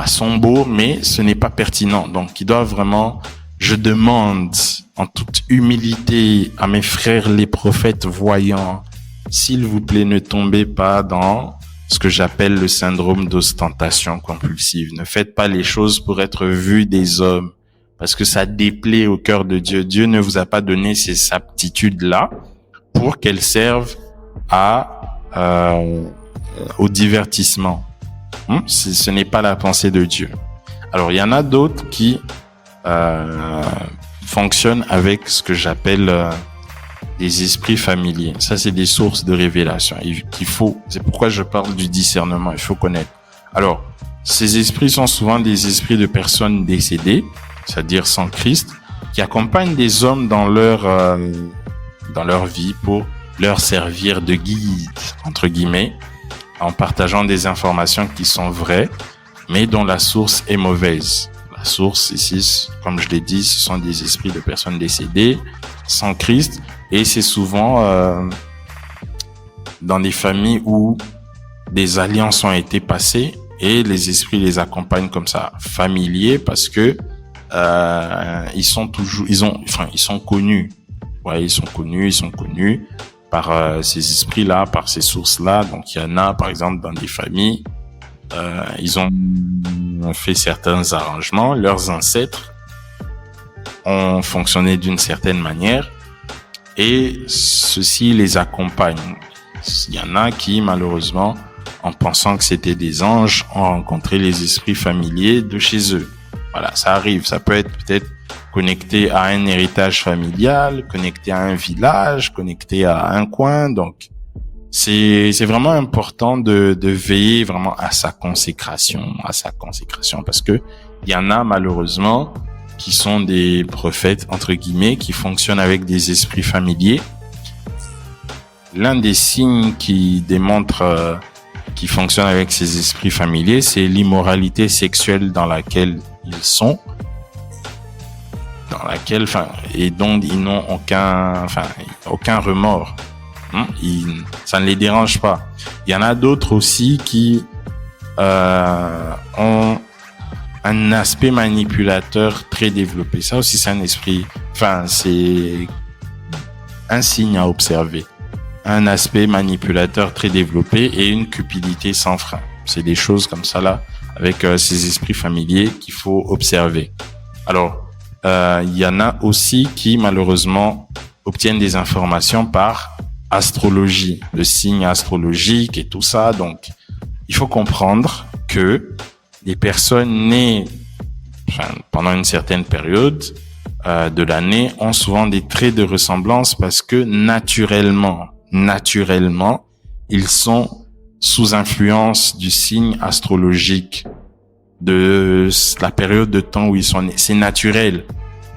sont beaux, mais ce n'est pas pertinent. Donc, ils doivent vraiment, je demande en toute humilité à mes frères les prophètes voyants, s'il vous plaît, ne tombez pas dans ce que j'appelle le syndrome d'ostentation compulsive. Ne faites pas les choses pour être vus des hommes, parce que ça déplaît au cœur de Dieu. Dieu ne vous a pas donné ces aptitudes-là pour qu'elles servent au divertissement. Ce n'est pas la pensée de Dieu. Alors, il y en a d'autres qui fonctionnent avec ce que j'appelle des esprits familiers. Ça, c'est des sources de révélation. C'est pourquoi je parle du discernement. Il faut connaître. Alors, ces esprits sont souvent des esprits de personnes décédées, c'est-à-dire sans Christ, qui accompagnent des hommes dans leur vie pour leur servir de guide, entre guillemets, en partageant des informations qui sont vraies, mais dont la source est mauvaise. La source ici, comme je l'ai dit, ce sont des esprits de personnes décédées, sans Christ, et c'est souvent dans des familles où des alliances ont été passées et les esprits les accompagnent comme ça, familiers, parce que ils sont connus. Ouais, ils sont connus par ces esprits-là, par ces sources-là. Donc, il y en a, par exemple, dans des familles, ils ont fait certains arrangements. Leurs ancêtres ont fonctionné d'une certaine manière et ceci les accompagne. Il y en a qui, malheureusement, en pensant que c'était des anges, ont rencontré les esprits familiers de chez eux. Voilà, ça arrive. Ça peut être peut-être connecté à un héritage familial, connecté à un village, connecté à un coin. Donc, c'est vraiment important de veiller vraiment à sa consécration, parce que il y en a malheureusement qui sont des prophètes entre guillemets qui fonctionnent avec des esprits familiers. L'un des signes qui démontre qu'ils fonctionnent avec ces esprits familiers, c'est l'immoralité sexuelle dans laquelle ils sont, et dont ils n'ont aucun remords. Ça ne les dérange pas. Il y en a d'autres aussi qui ont un aspect manipulateur très développé. Ça aussi, c'est c'est un signe à observer. Un aspect manipulateur très développé et une cupidité sans frein. C'est des choses comme ça là, avec ces esprits familiers qu'il faut observer. Alors, il y en a aussi qui, malheureusement, obtiennent des informations par astrologie, le signe astrologique et tout ça. Donc, il faut comprendre que les personnes nées pendant une certaine période de l'année, ont souvent des traits de ressemblance parce que naturellement, ils sont sous influence du signe astrologique de la période de temps où ils sont nés. C'est naturel.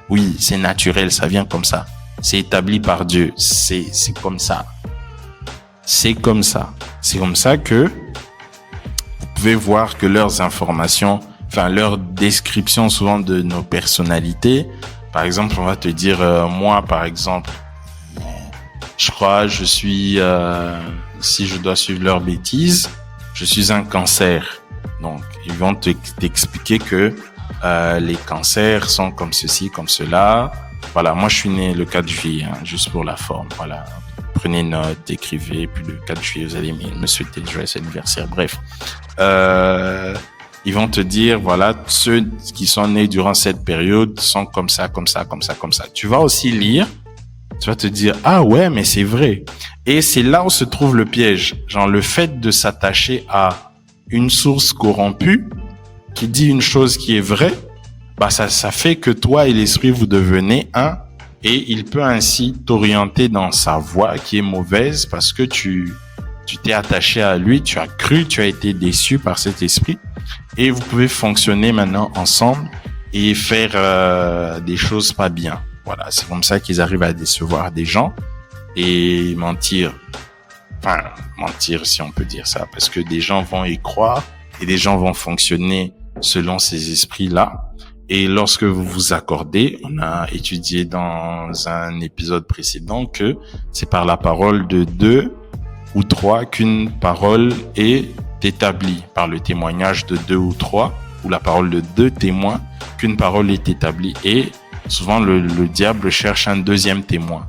Oui, c'est naturel, ça vient comme ça. C'est établi par Dieu. C'est comme ça. C'est comme ça. C'est comme ça que vous pouvez voir que leurs informations, leur description souvent de nos personnalités, par exemple, on va te dire, moi, par exemple, je crois, je suis, si je dois suivre leurs bêtises, je suis un cancer. Donc, ils vont t'expliquer que les cancers sont comme ceci, comme cela. Voilà, moi, je suis né le 4 juillet, juste pour la forme. Voilà, prenez note, écrivez, puis le 4 juillet, vous allez me souhaiter le joyeux anniversaire. Bref, ils vont te dire, voilà, ceux qui sont nés durant cette période sont comme ça, comme ça, comme ça, comme ça. Tu vas aussi lire. Tu vas te dire, ah ouais, mais c'est vrai. Et c'est là où se trouve le piège. Genre, le fait de s'attacher à une source corrompue qui dit une chose qui est vraie, ça fait que toi et l'esprit, vous devenez un, et il peut ainsi t'orienter dans sa voie qui est mauvaise parce que tu t'es attaché à lui, tu as cru, tu as été déçu par cet esprit, et vous pouvez fonctionner maintenant ensemble et faire des choses pas bien. Voilà, c'est comme ça qu'ils arrivent à décevoir des gens et mentir. Enfin, mentir si on peut dire ça, parce que des gens vont y croire et des gens vont fonctionner selon ces esprits-là. Et lorsque vous vous accordez, on a étudié dans un épisode précédent que c'est par la parole de 2 ou 3 qu'une parole est établie, par le témoignage de 2 ou 3 ou la parole de 2 témoins qu'une parole est établie. Et souvent, le diable cherche un deuxième témoin,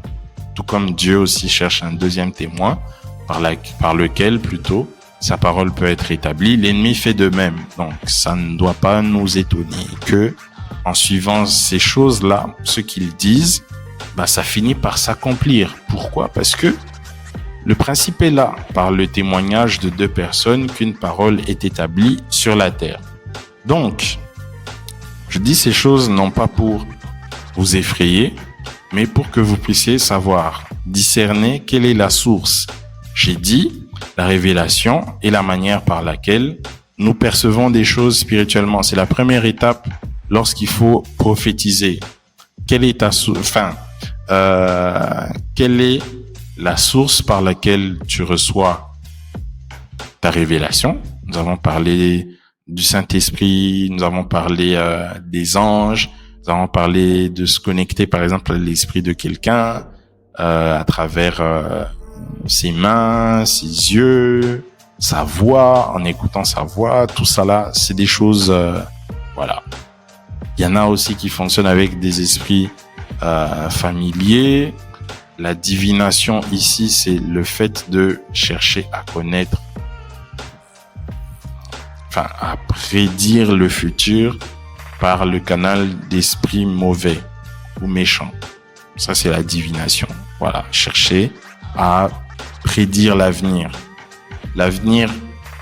tout comme Dieu aussi cherche un deuxième témoin par lequel, plutôt, sa parole peut être établie. L'ennemi fait de même. Donc, ça ne doit pas nous étonner que, en suivant ces choses-là, ce qu'ils disent, ça finit par s'accomplir. Pourquoi? Parce que le principe est là, par le témoignage de 2 personnes, qu'une parole est établie sur la terre. Donc, je dis ces choses non pas pour vous effrayer, mais pour que vous puissiez savoir, discerner quelle est la source. J'ai dit, la révélation est la manière par laquelle nous percevons des choses spirituellement. C'est la première étape lorsqu'il faut prophétiser. Quelle est quelle est la source par laquelle tu reçois ta révélation? Nous avons parlé du Saint-Esprit, nous avons parlé des anges, nous avons parlé de se connecter par exemple à l'esprit de quelqu'un à travers ses mains, ses yeux, sa voix, en écoutant sa voix, tout ça là, c'est des choses, voilà. Il y en a aussi qui fonctionnent avec des esprits familiers. La divination ici, c'est le fait de chercher à connaître, à prédire le futur par le canal d'esprits mauvais ou méchants. Ça, c'est la divination. Voilà, chercher à prédire l'avenir. L'avenir,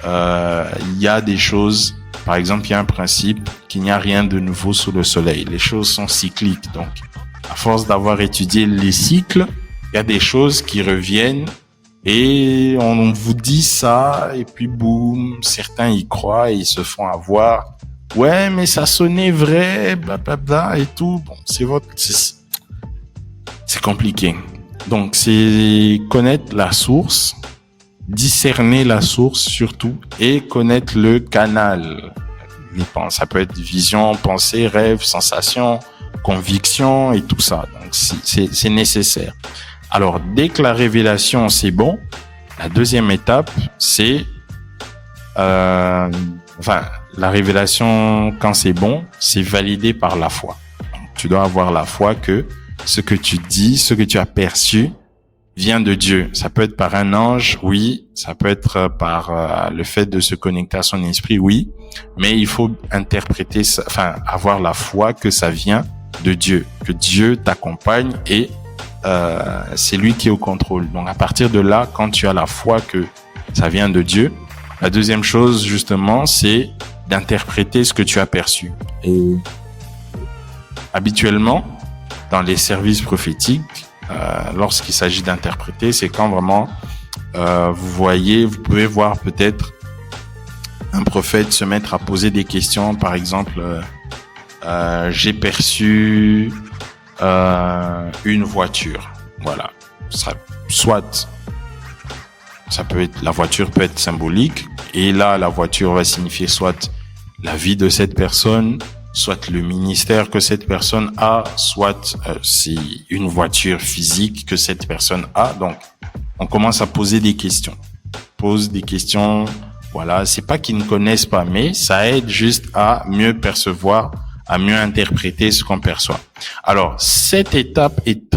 il y a des choses, par exemple, il y a un principe qu'il n'y a rien de nouveau sous le soleil. Les choses sont cycliques. Donc, à force d'avoir étudié les cycles, il y a des choses qui reviennent et on vous dit ça et puis boum, certains y croient et ils se font avoir. Ouais, mais ça sonnait vrai, blablabla et tout. Bon, c'est compliqué. Donc, c'est connaître la source, discerner la source surtout et connaître le canal. Ça peut être vision, pensée, rêve, sensation, conviction et tout ça. Donc, c'est nécessaire. Alors, dès que la révélation, c'est bon, la deuxième étape, c'est... la révélation, quand c'est bon, c'est validé par la foi. Donc, tu dois avoir la foi que ce que tu dis, ce que tu as perçu, vient de Dieu. Ça peut être par un ange, oui. Ça peut être par le fait de se connecter à son esprit, oui. Mais il faut interpréter, avoir la foi que ça vient de Dieu, que Dieu t'accompagne et c'est lui qui est au contrôle. Donc à partir de là, quand tu as la foi que ça vient de Dieu, la deuxième chose justement, c'est d'interpréter ce que tu as perçu. Et habituellement, dans les services prophétiques, lorsqu'il s'agit d'interpréter, c'est quand vraiment vous pouvez voir peut-être un prophète se mettre à poser des questions. Par exemple, j'ai perçu une voiture. Voilà. Soit la voiture peut être symbolique, et là la voiture va signifier soit la vie de cette personne, soit le ministère que cette personne a, soit c'est une voiture physique que cette personne a. Donc on commence à poser des questions. Pose des questions, voilà, c'est pas qu'ils ne connaissent pas, mais ça aide juste à mieux percevoir, à mieux interpréter ce qu'on perçoit. Alors, cette étape est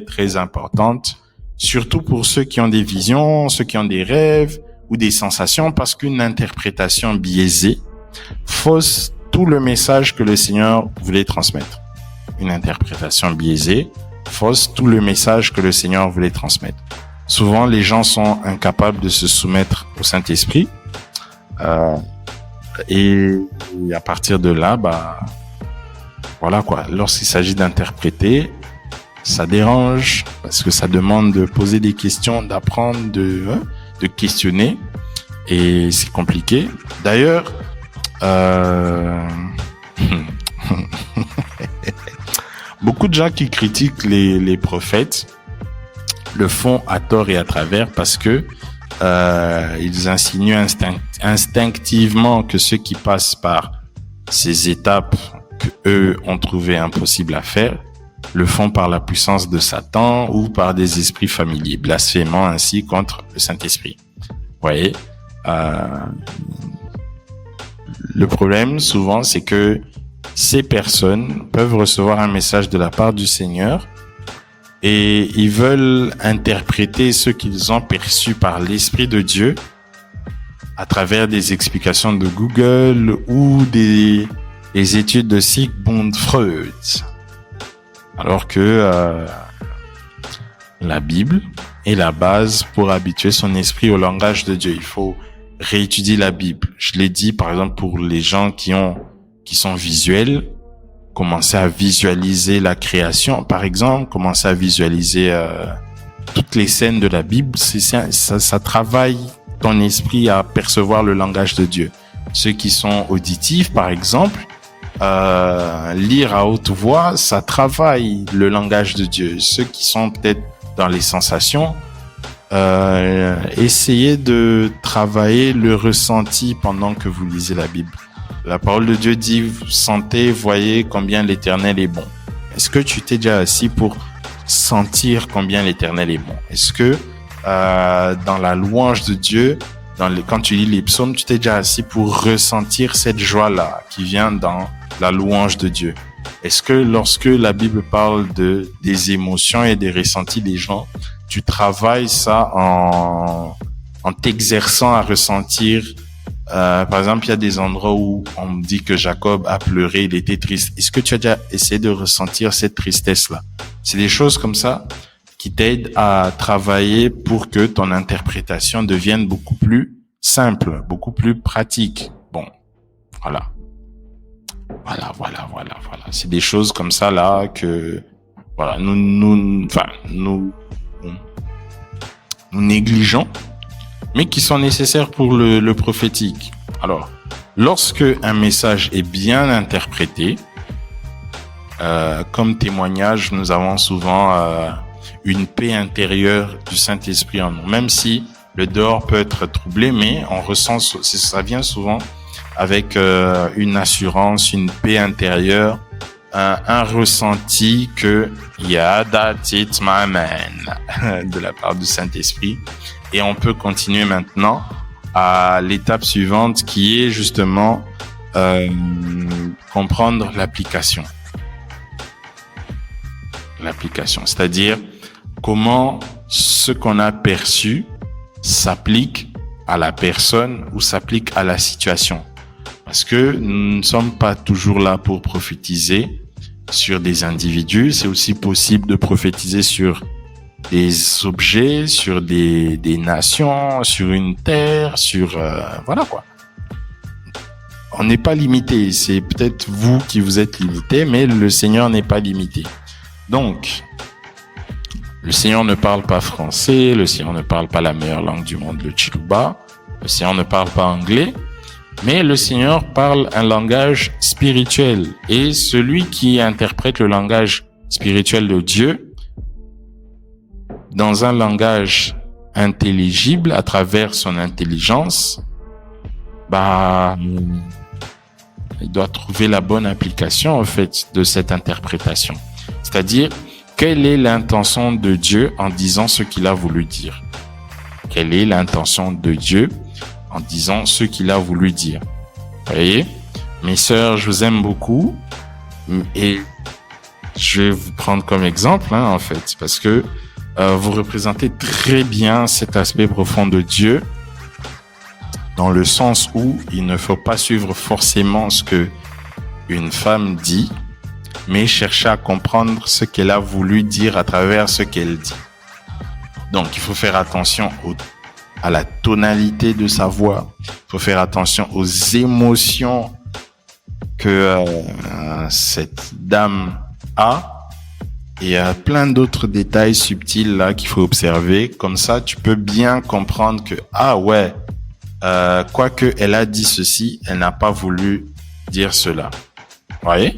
très importante, surtout pour ceux qui ont des visions, ceux qui ont des rêves ou des sensations, parce qu'une interprétation biaisée fausse tout le message que le Seigneur voulait transmettre. Une interprétation biaisée fausse tout le message que le Seigneur voulait transmettre. Souvent, les gens sont incapables de se soumettre au Saint-Esprit, et à partir de là, voilà quoi. Lorsqu'il s'agit d'interpréter, ça dérange parce que ça demande de poser des questions, d'apprendre, de questionner, et c'est compliqué. D'ailleurs, beaucoup de gens qui critiquent les prophètes le font à tort et à travers, parce que ils insinuent instinctivement que ceux qui passent par ces étapes que eux ont trouvé impossibles à faire le font par la puissance de Satan ou par des esprits familiers, blasphémant ainsi contre le Saint-Esprit. Vous voyez, le problème souvent, c'est que ces personnes peuvent recevoir un message de la part du Seigneur et ils veulent interpréter ce qu'ils ont perçu par l'Esprit de Dieu à travers des explications de Google ou des études de Sigmund Freud. Alors que la Bible est la base pour habituer son esprit au langage de Dieu. Il faut réétudier la Bible. Je l'ai dit, par exemple, pour les gens qui sont visuels, commencer à visualiser la création, par exemple, commencer à visualiser toutes les scènes de la Bible. Ça travaille ton esprit à percevoir le langage de Dieu. Ceux qui sont auditifs, par exemple, lire à haute voix, ça travaille le langage de Dieu. Ceux qui sont peut-être dans les sensations, essayez de travailler le ressenti pendant que vous lisez la Bible. La parole de Dieu dit, sentez, voyez combien l'Éternel est bon. Est-ce que tu t'es déjà assis pour sentir combien l'Éternel est bon? Est-ce que dans la louange de Dieu, quand tu lis les psaumes, tu t'es déjà assis pour ressentir cette joie-là qui vient dans la louange de Dieu? Est-ce que lorsque la Bible parle des émotions et des ressentis des gens, tu travailles ça en t'exerçant à ressentir? Par exemple, il y a des endroits où on me dit que Jacob a pleuré, il était triste. Est-ce que tu as déjà essayé de ressentir cette tristesse-là? C'est des choses comme ça qui t'aident à travailler pour que ton interprétation devienne beaucoup plus simple, beaucoup plus pratique. Bon, voilà. C'est des choses comme ça là que voilà, nous négligeons, mais qui sont nécessaires pour le prophétique. Alors, lorsque un message est bien interprété, comme témoignage, nous avons souvent une paix intérieure du Saint-Esprit en nous. Même si le dehors peut être troublé, mais on ressent, ça vient souvent avec une assurance, une paix intérieure, un ressenti que yeah, that's it, my man, de la part du Saint-Esprit. Et on peut continuer maintenant à l'étape suivante qui est justement comprendre l'application. L'application, c'est-à-dire comment ce qu'on a perçu s'applique à la personne ou s'applique à la situation. Parce que nous ne sommes pas toujours là pour prophétiser sur des individus. C'est aussi possible de prophétiser sur des objets, sur des nations, sur une terre, sur voilà quoi. on n'est pas limité. C'est peut-être vous qui vous êtes limité, mais le Seigneur n'est pas limité. Donc, le Seigneur ne parle pas français, le Seigneur ne parle pas la meilleure langue du monde, le Chiluba, le Seigneur ne parle pas anglais, mais le Seigneur parle un langage spirituel. Et celui qui interprète le langage spirituel de Dieu dans un langage intelligible à travers son intelligence, il doit trouver la bonne application, en fait, de cette interprétation. C'est-à-dire, quelle est l'intention de Dieu en disant ce qu'il a voulu dire? Quelle est l'intention de Dieu en disant ce qu'il a voulu dire? Vous voyez? Mes sœurs, je vous aime beaucoup. Et je vais vous prendre comme exemple, en fait, parce que vous représentez très bien cet aspect profond de Dieu, dans le sens où il ne faut pas suivre forcément ce que une femme dit, mais chercher à comprendre ce qu'elle a voulu dire à travers ce qu'elle dit. Donc, il faut faire attention à la tonalité de sa voix. Il faut faire attention aux émotions que cette dame a. Et il y a plein d'autres détails subtils là qu'il faut observer. Comme ça, tu peux bien comprendre que, quoique elle a dit ceci, elle n'a pas voulu dire cela. Vous voyez?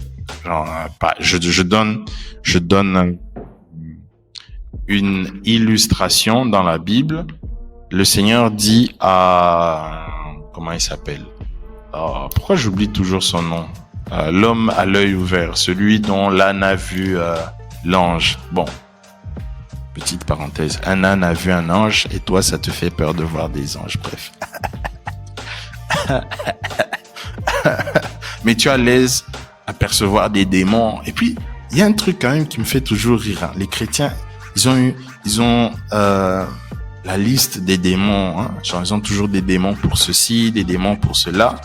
Je donne une illustration dans la Bible. Le Seigneur dit à, comment il s'appelle? Pourquoi j'oublie toujours son nom? L'homme à l'œil ouvert, celui dont l'âne a vu l'ange. Bon, petite parenthèse, un âne a vu un ange et toi ça te fait peur de voir des anges, bref. Mais tu es à l'aise à percevoir des démons. Et puis, il y a un truc quand même qui me fait toujours rire. Les chrétiens, ils ont la liste des démons. Genre, ils ont toujours des démons pour ceci, des démons pour cela.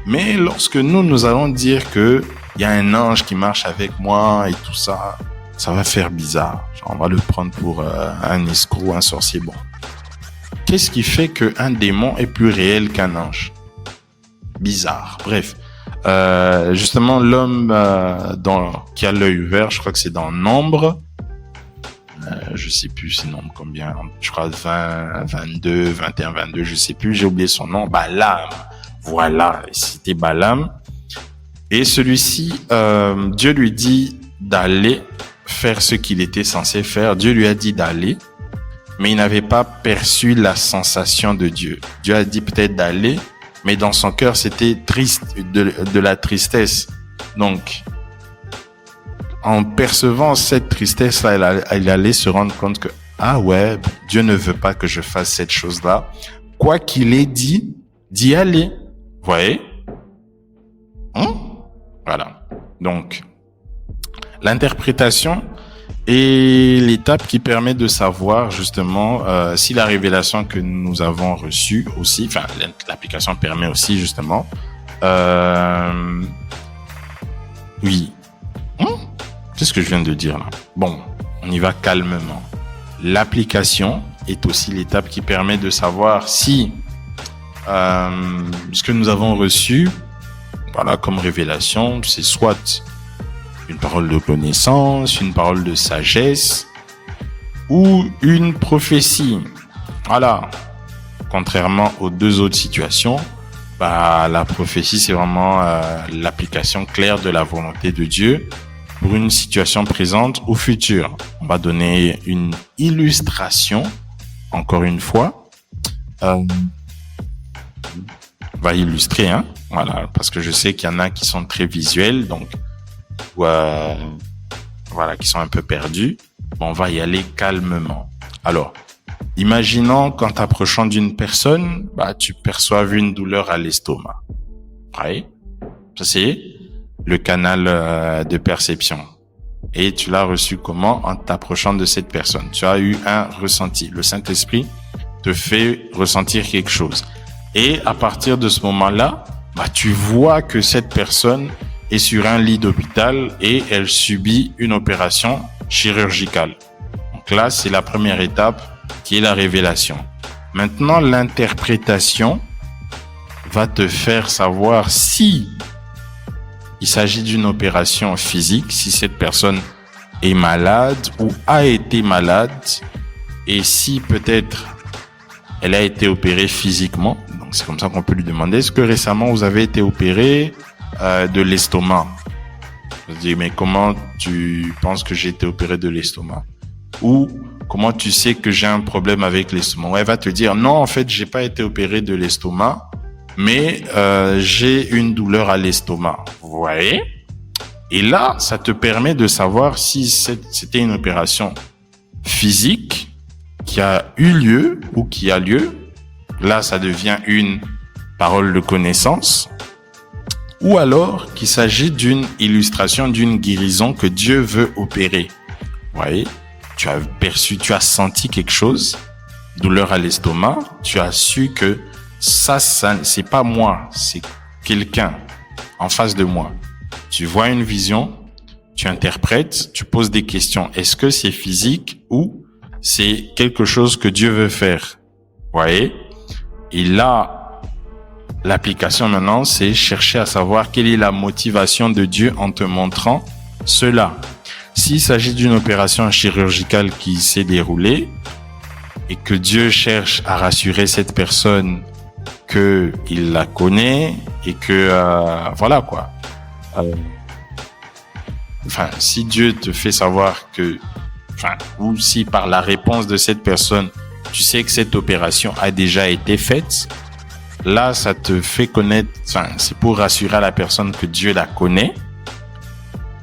Mais lorsque nous allons dire que il y a un ange qui marche avec moi et tout ça, ça va faire bizarre. Genre, on va le prendre pour un escroc, un sorcier. Bon. Qu'est-ce qui fait qu'un démon est plus réel qu'un ange? Bizarre. Bref. Justement, l'homme qui a l'œil ouvert, je crois que c'est dans Nombre. Je sais plus c'est Nombre combien. Je crois 20, 22, 21, 22, je sais plus. J'ai oublié son nom. Balaam. Voilà. C'était Balaam. Et celui-ci, Dieu lui dit d'aller faire ce qu'il était censé faire. Dieu lui a dit d'aller, mais il n'avait pas perçu la sensation de Dieu. Dieu a dit peut-être d'aller, mais dans son cœur, c'était triste, de la tristesse. Donc, en percevant cette tristesse-là, il allait se rendre compte que, Dieu ne veut pas que je fasse cette chose-là. Quoi qu'il ait dit, d'y aller. Vous voyez? Voilà. Donc, l'interprétation est l'étape qui permet de savoir justement si la révélation que nous avons reçue aussi, enfin l'application permet aussi justement, oui. Qu'est-ce que je viens de dire là? Bon, on y va calmement. L'application est aussi l'étape qui permet de savoir si ce que nous avons reçu, voilà, comme révélation, c'est soit une parole de connaissance, une parole de sagesse ou une prophétie. Voilà. Contrairement aux deux autres situations, la prophétie, c'est vraiment l'application claire de la volonté de Dieu pour une situation présente ou future. On va donner une illustration, encore une fois. On va illustrer, voilà, parce que je sais qu'il y en a qui sont très visuels, donc qui sont un peu perdus. Bon, on va y aller calmement. Alors, imaginons qu'en t'approchant d'une personne, tu perçoives une douleur à l'estomac. Ouais. Ça, c'est le canal de perception. Et tu l'as reçu comment? En t'approchant de cette personne. Tu as eu un ressenti. Le Saint-Esprit te fait ressentir quelque chose. Et à partir de ce moment-là, tu vois que cette personne est sur un lit d'hôpital et elle subit une opération chirurgicale. Donc là, c'est la première étape qui est la révélation. Maintenant, l'interprétation va te faire savoir si il s'agit d'une opération physique, si cette personne est malade ou a été malade, et si peut-être elle a été opérée physiquement. Donc c'est comme ça qu'on peut lui demander, est-ce que récemment vous avez été opéré de l'estomac? Je dis, mais comment tu penses que j'ai été opéré de l'estomac? Ou comment tu sais que j'ai un problème avec l'estomac? Ouais, elle va te dire, non, en fait, j'ai pas été opéré de l'estomac, mais j'ai une douleur à l'estomac. Vous voyez? Et là, ça te permet de savoir si c'était une opération physique qui a eu lieu ou qui a lieu. Là, ça devient une parole de connaissance. Ou alors qu'il s'agit d'une illustration d'une guérison que Dieu veut opérer. Vous voyez? Tu as perçu, tu as senti quelque chose, douleur à l'estomac, tu as su que ça c'est pas moi, c'est quelqu'un en face de moi. Tu vois une vision, tu interprètes, tu poses des questions. Est-ce que c'est physique ou c'est quelque chose que Dieu veut faire? Vous voyez? Et là, l'application maintenant, c'est chercher à savoir quelle est la motivation de Dieu en te montrant cela. S'il s'agit d'une opération chirurgicale qui s'est déroulée et que Dieu cherche à rassurer cette personne que il la connaît et que voilà quoi. Si Dieu te fait savoir que, ou si par la réponse de cette personne, tu sais que cette opération a déjà été faite, là, ça te fait connaître, c'est pour rassurer à la personne que Dieu la connaît.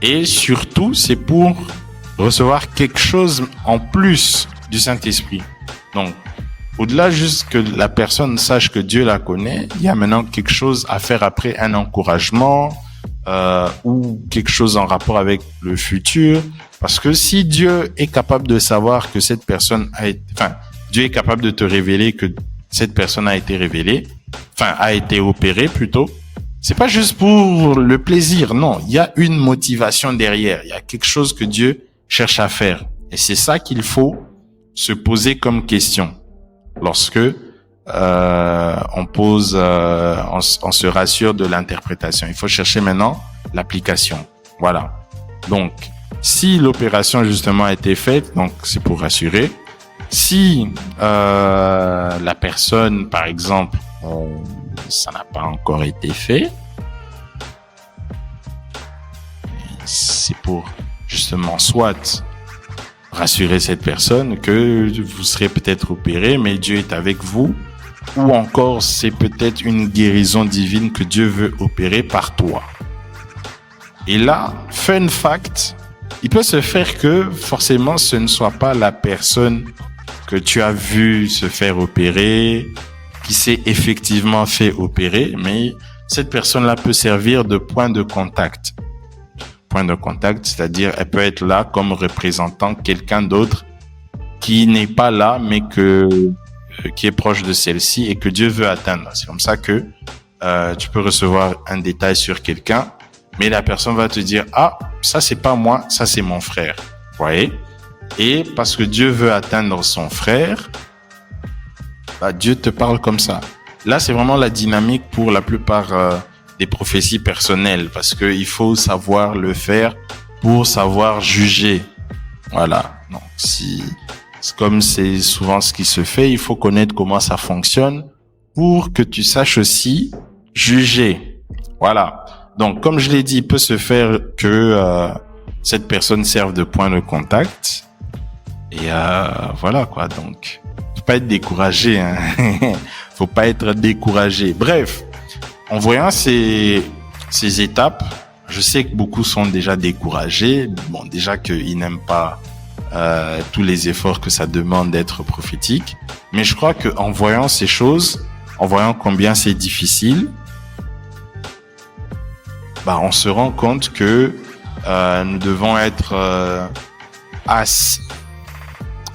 Et surtout, c'est pour recevoir quelque chose en plus du Saint-Esprit. Donc, au-delà juste que la personne sache que Dieu la connaît, il y a maintenant quelque chose à faire après, un encouragement ou quelque chose en rapport avec le futur. Parce que si Dieu est capable de savoir que cette personne Dieu est capable de te révéler que cette personne a été a été opérée plutôt, c'est pas juste pour le plaisir, non. Il y a une motivation derrière. Il y a quelque chose que Dieu cherche à faire. Et c'est ça qu'il faut se poser comme question lorsque on se rassure de l'interprétation. Il faut chercher maintenant l'application. Voilà. Donc, si l'opération justement a été faite, donc c'est pour rassurer. Si la personne, par exemple, ça n'a pas encore été fait, c'est pour justement soit rassurer cette personne que vous serez peut-être opéré, mais Dieu est avec vous, ou encore c'est peut-être une guérison divine que Dieu veut opérer par toi. Et là, fun fact, il peut se faire que forcément ce ne soit pas la personne que tu as vu se faire opérer, qui s'est effectivement fait opérer, mais cette personne-là peut servir de point de contact. Point de contact, c'est-à-dire elle peut être là comme représentant quelqu'un d'autre qui n'est pas là, mais qui est proche de celle-ci et que Dieu veut atteindre. C'est comme ça que tu peux recevoir un détail sur quelqu'un, mais la personne va te dire, ah, ça c'est pas moi, ça c'est mon frère. Vous voyez? Et parce que Dieu veut atteindre son frère, Dieu te parle comme ça. Là, c'est vraiment la dynamique pour la plupart des prophéties personnelles, parce que il faut savoir le faire pour savoir juger. Voilà. Donc, comme c'est souvent ce qui se fait, il faut connaître comment ça fonctionne pour que tu saches aussi juger. Voilà. Donc, comme je l'ai dit, il peut se faire que cette personne serve de point de contact. Et voilà quoi. Donc, faut pas être découragé. Hein. Faut pas être découragé. Bref, en voyant ces étapes, je sais que beaucoup sont déjà découragés. Bon, déjà qu'ils n'aiment pas tous les efforts que ça demande d'être prophétique. Mais je crois que en voyant ces choses, en voyant combien c'est difficile, on se rend compte que nous devons être assez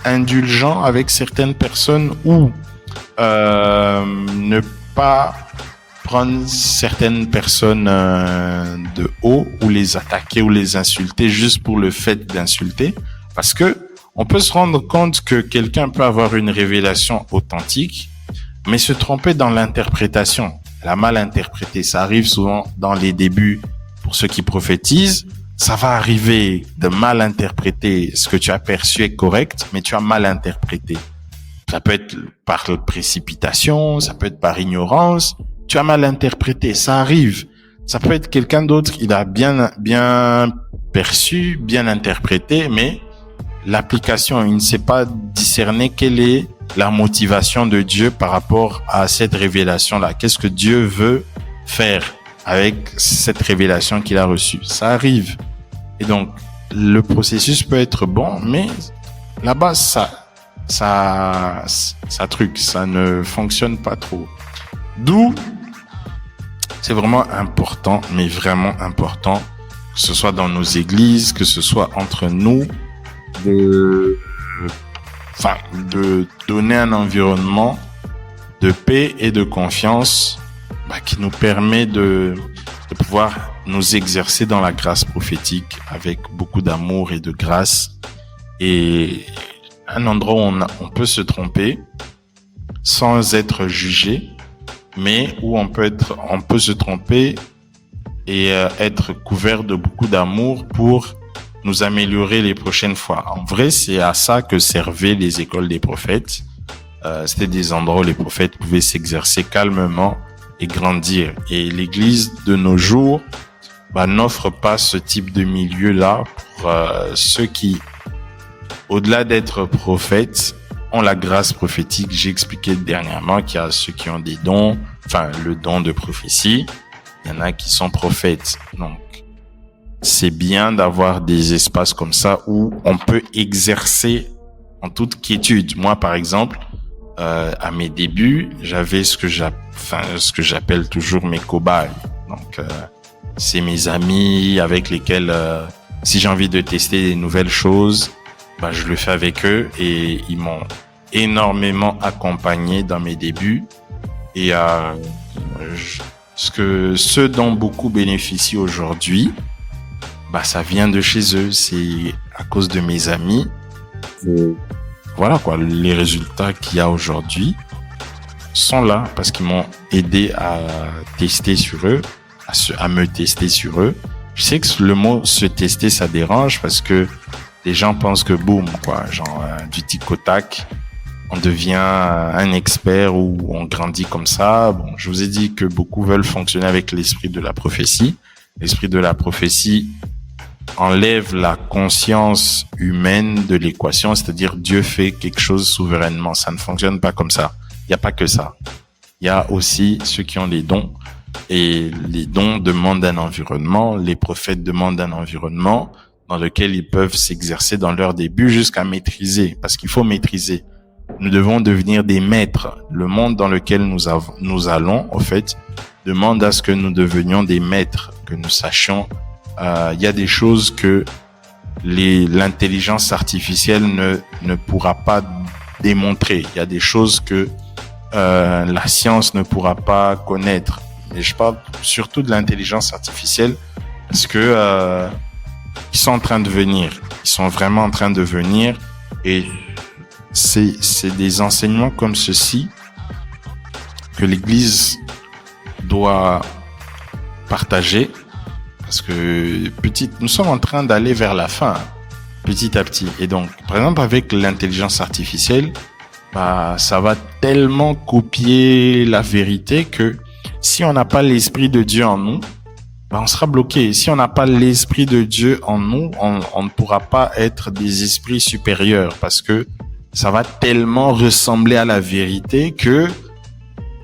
indulgents avec certaines personnes ou ne pas prendre certaines personnes de haut ou les attaquer ou les insulter juste pour le fait d'insulter, parce que on peut se rendre compte que quelqu'un peut avoir une révélation authentique mais se tromper dans l'interprétation. elle a mal interprété. Ça arrive souvent dans les débuts pour ceux qui prophétisent. Ça va arriver de mal interpréter ce que tu as perçu est correct, mais tu as mal interprété. Ça peut être par précipitation, ça peut être par ignorance. Tu as mal interprété, ça arrive. Ça peut être quelqu'un d'autre qui l'a bien perçu, bien interprété, mais l'application, il ne sait pas discerner quelle est la motivation de Dieu par rapport à cette révélation-là. Qu'est-ce que Dieu veut faire avec cette révélation qu'il a reçue? Ça arrive. Et donc, le processus peut être bon, mais là-bas, ça ne fonctionne pas trop. D'où, c'est vraiment important, mais vraiment important, que ce soit dans nos églises, que ce soit entre nous, de donner un environnement de paix et de confiance qui nous permet de pouvoir nous exercer dans la grâce prophétique avec beaucoup d'amour et de grâce, et un endroit où on peut se tromper sans être jugé, mais où on peut se tromper et être couvert de beaucoup d'amour pour nous améliorer les prochaines fois. En vrai, c'est à ça que servaient les écoles des prophètes. C'était des endroits où les prophètes pouvaient s'exercer calmement et grandir. Et l'Église de nos jours n'offre pas ce type de milieu-là pour ceux qui, au-delà d'être prophètes, ont la grâce prophétique. J'ai expliqué dernièrement qu'il y a ceux qui ont des dons, le don de prophétie. Il y en a qui sont prophètes. Donc, c'est bien d'avoir des espaces comme ça où on peut exercer en toute quiétude. Moi, par exemple, à mes débuts, j'avais ce que j'appelle toujours mes cobayes. Donc, c'est mes amis avec lesquels, si j'ai envie de tester des nouvelles choses, je le fais avec eux, et ils m'ont énormément accompagné dans mes débuts. Et ce dont beaucoup bénéficient aujourd'hui, ça vient de chez eux. C'est à cause de mes amis. Voilà quoi, les résultats qu'il y a aujourd'hui sont là parce qu'ils m'ont aidé à tester sur eux, à me tester sur eux. Je sais que le mot se tester, ça dérange parce que les gens pensent que boum, du tic au tac, on devient un expert ou on grandit comme ça. Bon, je vous ai dit que beaucoup veulent fonctionner avec l'esprit de la prophétie. L'esprit de la prophétie enlève la conscience humaine de l'équation, c'est-à-dire Dieu fait quelque chose souverainement. Ça ne fonctionne pas comme ça. Il n'y a pas que ça. Il y a aussi ceux qui ont les dons, et les dons demandent un environnement. Les prophètes demandent un environnement dans lequel ils peuvent s'exercer dans leur début jusqu'à maîtriser, parce qu'il faut maîtriser. Nous devons devenir des maîtres. Le monde dans lequel nous allons, au fait, demande à ce que nous devenions des maîtres, que nous sachions. Il y a des choses que l'intelligence artificielle ne pourra pas démontrer. Il y a des choses que la science ne pourra pas connaître. Et je parle surtout de l'intelligence artificielle parce que ils sont en train de venir. Ils sont vraiment en train de venir, et c'est des enseignements comme ceci que l'Église doit partager. Parce que nous sommes en train d'aller vers la fin, petit à petit. Et donc, par exemple, avec l'intelligence artificielle, ça va tellement copier la vérité que si on n'a pas l'esprit de Dieu en nous, on sera bloqué. Si on n'a pas l'esprit de Dieu en nous, on ne pourra pas être des esprits supérieurs, parce que ça va tellement ressembler à la vérité que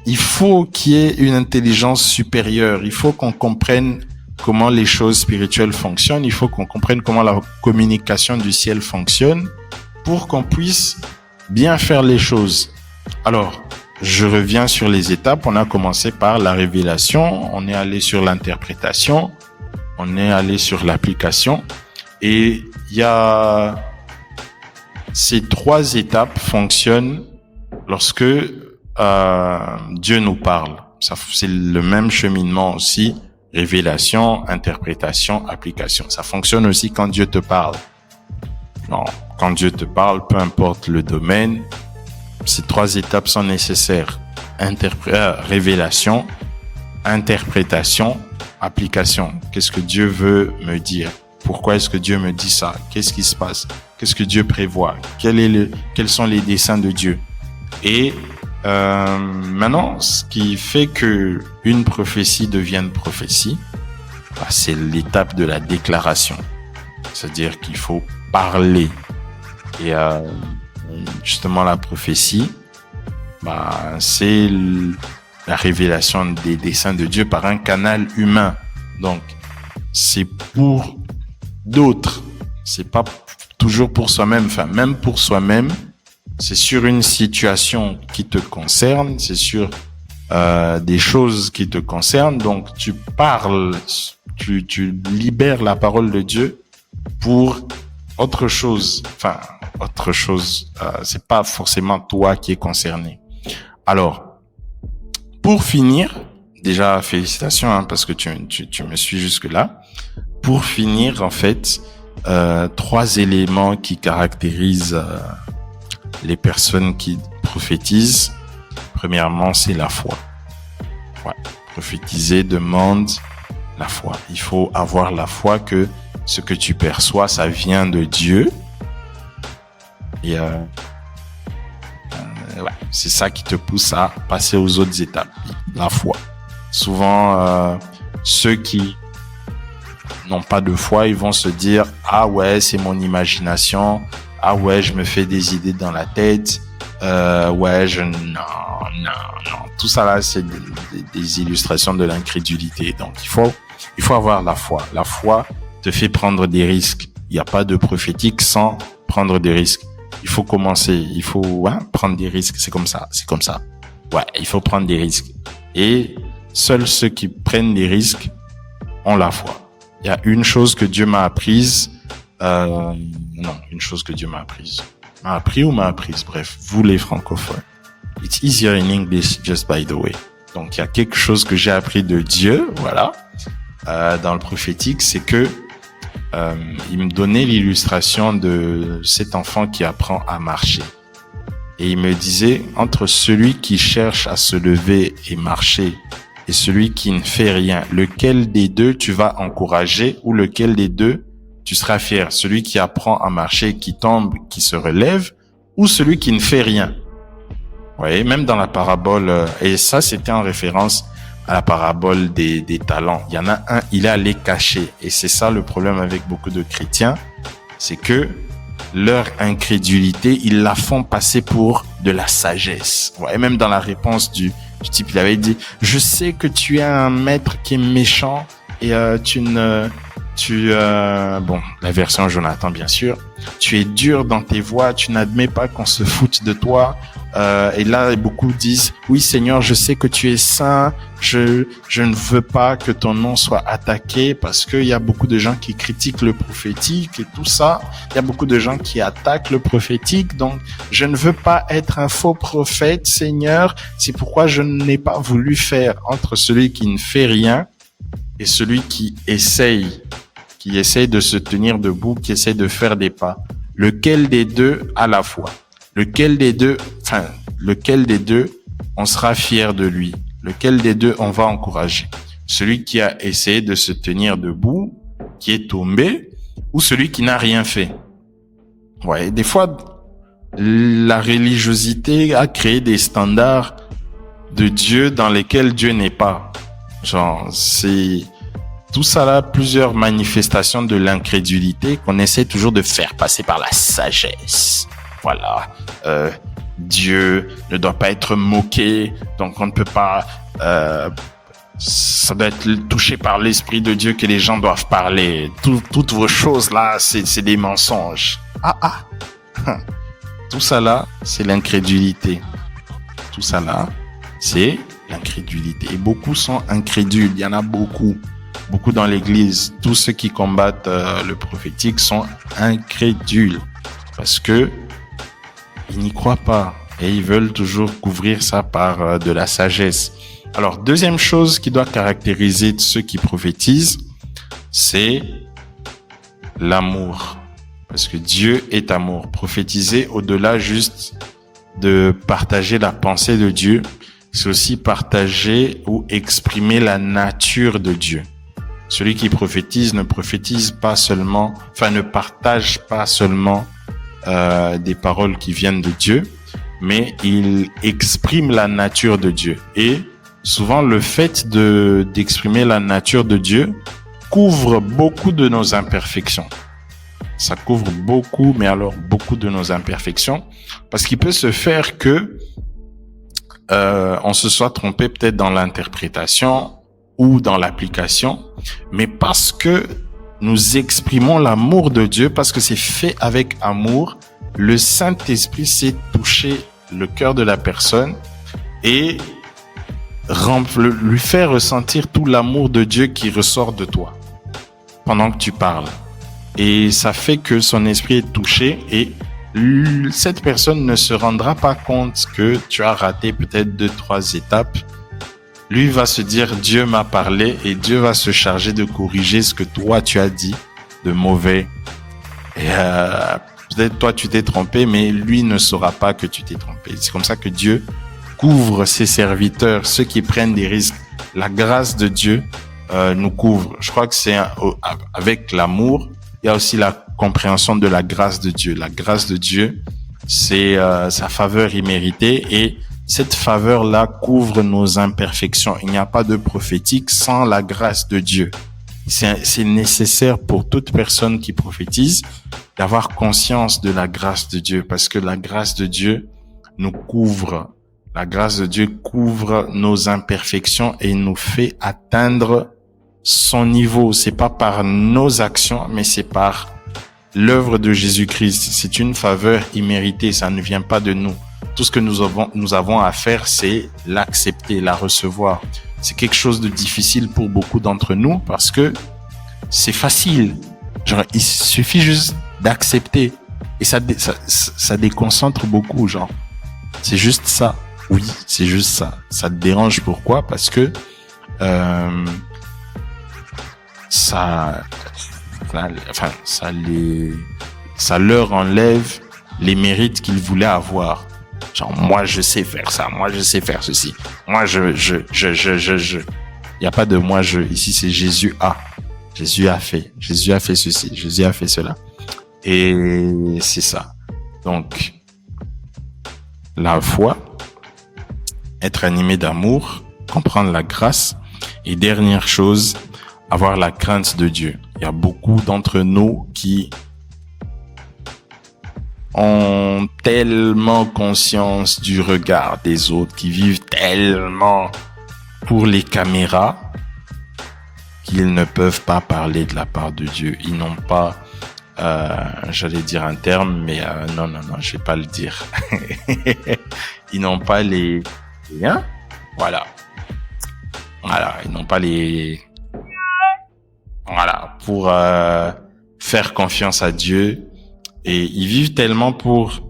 il faut qu'il y ait une intelligence supérieure. Il faut qu'on comprenne comment les choses spirituelles fonctionnent. Il faut qu'on comprenne comment la communication du ciel fonctionne pour qu'on puisse bien faire les choses. Alors, je reviens sur les étapes. On a commencé par la révélation, on est allé sur l'interprétation, on est allé sur l'application, et ces 3 étapes fonctionnent lorsque Dieu nous parle. C'est le même cheminement aussi. Révélation, interprétation, application. Ça fonctionne aussi quand Dieu te parle. Non, quand Dieu te parle, peu importe le domaine, ces 3 étapes sont nécessaires. Révélation, interprétation, application. Qu'est-ce que Dieu veut me dire? Pourquoi est-ce que Dieu me dit ça? Qu'est-ce qui se passe? Qu'est-ce que Dieu prévoit? Quels sont les desseins de Dieu? Et maintenant, ce qui fait que une prophétie devienne prophétie, c'est l'étape de la déclaration. C'est-à-dire qu'il faut parler. Et justement, la prophétie, c'est la révélation des desseins de Dieu par un canal humain. Donc, c'est pour d'autres. C'est pas toujours pour soi-même. Enfin, même pour soi-même, c'est sur une situation qui te concerne, c'est sur des choses qui te concernent. Donc, tu parles, tu libères la parole de Dieu pour autre chose. Enfin, autre chose. C'est pas forcément toi qui es concerné. Alors, pour finir, déjà félicitations parce que tu me suis jusque-là. Pour finir, en fait, 3 éléments qui caractérisent les personnes qui prophétisent. Premièrement, c'est la foi. Ouais. Prophétiser demande la foi. Il faut avoir la foi que ce que tu perçois, ça vient de Dieu. Et c'est ça qui te pousse à passer aux autres étapes. La foi. Souvent, ceux qui n'ont pas de foi, ils vont se dire « Ah ouais, c'est mon imagination. Ah ouais, je me fais des idées dans la tête. Non. Tout ça là, c'est des illustrations de l'incrédulité. Donc, il faut avoir la foi. La foi te fait prendre des risques. Il n'y a pas de prophétique sans prendre des risques. Il faut commencer, il faut prendre des risques, c'est comme ça. Ouais, il faut prendre des risques. Et seuls ceux qui prennent des risques ont la foi. Il y a une chose que Dieu m'a apprise, une chose que Dieu m'a apprise. M'a appris ou m'a apprise, bref, vous les francophones. It's easier in English, just by the way. Donc, il y a quelque chose que j'ai appris de Dieu, voilà, dans le prophétique, c'est que il me donnait l'illustration de cet enfant qui apprend à marcher. Et il me disait, entre celui qui cherche à se lever et marcher et celui qui ne fait rien, lequel des deux tu vas encourager ou lequel des deux tu seras fier? Celui qui apprend à marcher, qui tombe, qui se relève, ou celui qui ne fait rien? Vous voyez, même dans la parabole, et ça c'était en référence à la parabole des talents. Il y en a un, il est allé cacher. Et c'est ça le problème avec beaucoup de chrétiens, c'est que leur incrédulité, ils la font passer pour de la sagesse. Ouais, même dans la réponse du type, il avait dit, je sais que tu es un maître qui est méchant et la version Jonathan, bien sûr, tu es dur dans tes voies, tu n'admets pas qu'on se foute de toi. Et là, beaucoup disent, oui Seigneur, je sais que tu es saint, je ne veux pas que ton nom soit attaqué parce qu'il y a beaucoup de gens qui critiquent le prophétique et tout ça. Il y a beaucoup de gens qui attaquent le prophétique, donc je ne veux pas être un faux prophète, Seigneur. C'est pourquoi je n'ai pas voulu faire entre celui qui ne fait rien et celui qui essaye de se tenir debout, qui essaye de faire des pas. Lequel des deux a la foi? Lequel des deux on sera fier de lui? Lequel des deux on va encourager? Celui qui a essayé de se tenir debout, qui est tombé, ou celui qui n'a rien fait? Ouais, des fois, la religiosité a créé des standards de Dieu dans lesquels Dieu n'est pas. Genre, c'est tout ça là, plusieurs manifestations de l'incrédulité qu'on essaie toujours de faire passer par la sagesse. Voilà, Dieu ne doit pas être moqué, donc on ne peut pas, ça doit être touché par l'Esprit de Dieu que les gens doivent parler. Toutes vos choses là, c'est des mensonges. Tout ça là, c'est l'incrédulité. Tout ça là, c'est l'incrédulité. Et beaucoup sont incrédules, il y en a beaucoup dans l'église. Tous ceux qui combattent le prophétique sont incrédules parce que ils n'y croient pas et ils veulent toujours couvrir ça par de la sagesse. Alors, deuxième chose qui doit caractériser ceux qui prophétisent, c'est l'amour. Parce que Dieu est amour. Prophétiser, au-delà juste de partager la pensée de Dieu, c'est aussi partager ou exprimer la nature de Dieu. Celui qui prophétise ne prophétise pas seulement, ne partage pas seulement des paroles qui viennent de Dieu, mais il exprime la nature de Dieu. Et souvent, le fait d'exprimer la nature de Dieu couvre beaucoup de nos imperfections. Ça couvre beaucoup, mais alors beaucoup de nos imperfections, parce qu'il peut se faire que on se soit trompé peut-être dans l'interprétation ou dans l'application, mais parce que nous exprimons l'amour de Dieu, parce que c'est fait avec amour, le Saint-Esprit sait toucher le cœur de la personne et lui faire ressentir tout l'amour de Dieu qui ressort de toi pendant que tu parles. Et ça fait que son esprit est touché et cette personne ne se rendra pas compte que tu as raté peut-être 2-3 étapes. Lui va se dire, Dieu m'a parlé, et Dieu va se charger de corriger ce que toi tu as dit de mauvais. Et peut-être toi tu t'es trompé, mais lui ne saura pas que tu t'es trompé. C'est comme ça que Dieu couvre ses serviteurs, ceux qui prennent des risques. La grâce de Dieu nous couvre. Je crois que c'est avec l'amour, il y a aussi la compréhension de la grâce de Dieu. La grâce de Dieu, c'est sa faveur imméritée, et cette faveur-là couvre nos imperfections. Il n'y a pas de prophétique sans la grâce de Dieu. C'est nécessaire pour toute personne qui prophétise d'avoir conscience de la grâce de Dieu, parce que la grâce de Dieu nous couvre. La grâce de Dieu couvre nos imperfections et nous fait atteindre son niveau. C'est pas par nos actions, mais c'est par l'œuvre de Jésus-Christ. C'est une faveur imméritée, ça ne vient pas de nous. Tout ce que nous avons à faire, c'est l'accepter, la recevoir. C'est quelque chose de difficile pour beaucoup d'entre nous parce que c'est facile. Genre, il suffit juste d'accepter. Et ça déconcentre beaucoup, genre. C'est juste ça. Oui, c'est juste ça. Ça te dérange pourquoi? Parce que ça leur enlève les mérites qu'ils voulaient avoir. Genre, moi, je sais faire ça. Moi, je sais faire ceci. Moi, je. Il n'y a pas de moi, je. Ici, c'est Jésus a. Jésus a fait. Jésus a fait ceci. Jésus a fait cela. Et c'est ça. Donc, la foi, être animé d'amour, comprendre la grâce. Et dernière chose, avoir la crainte de Dieu. Il y a beaucoup d'entre nous qui ont tellement conscience du regard des autres, qui vivent tellement pour les caméras, qu'ils ne peuvent pas parler de la part de Dieu. Ils n'ont pas, j'allais dire un terme, mais non, je vais pas le dire. Ils n'ont pas les... Hein? Voilà, ils n'ont pas les... Voilà, pour faire confiance à Dieu. Et ils vivent tellement pour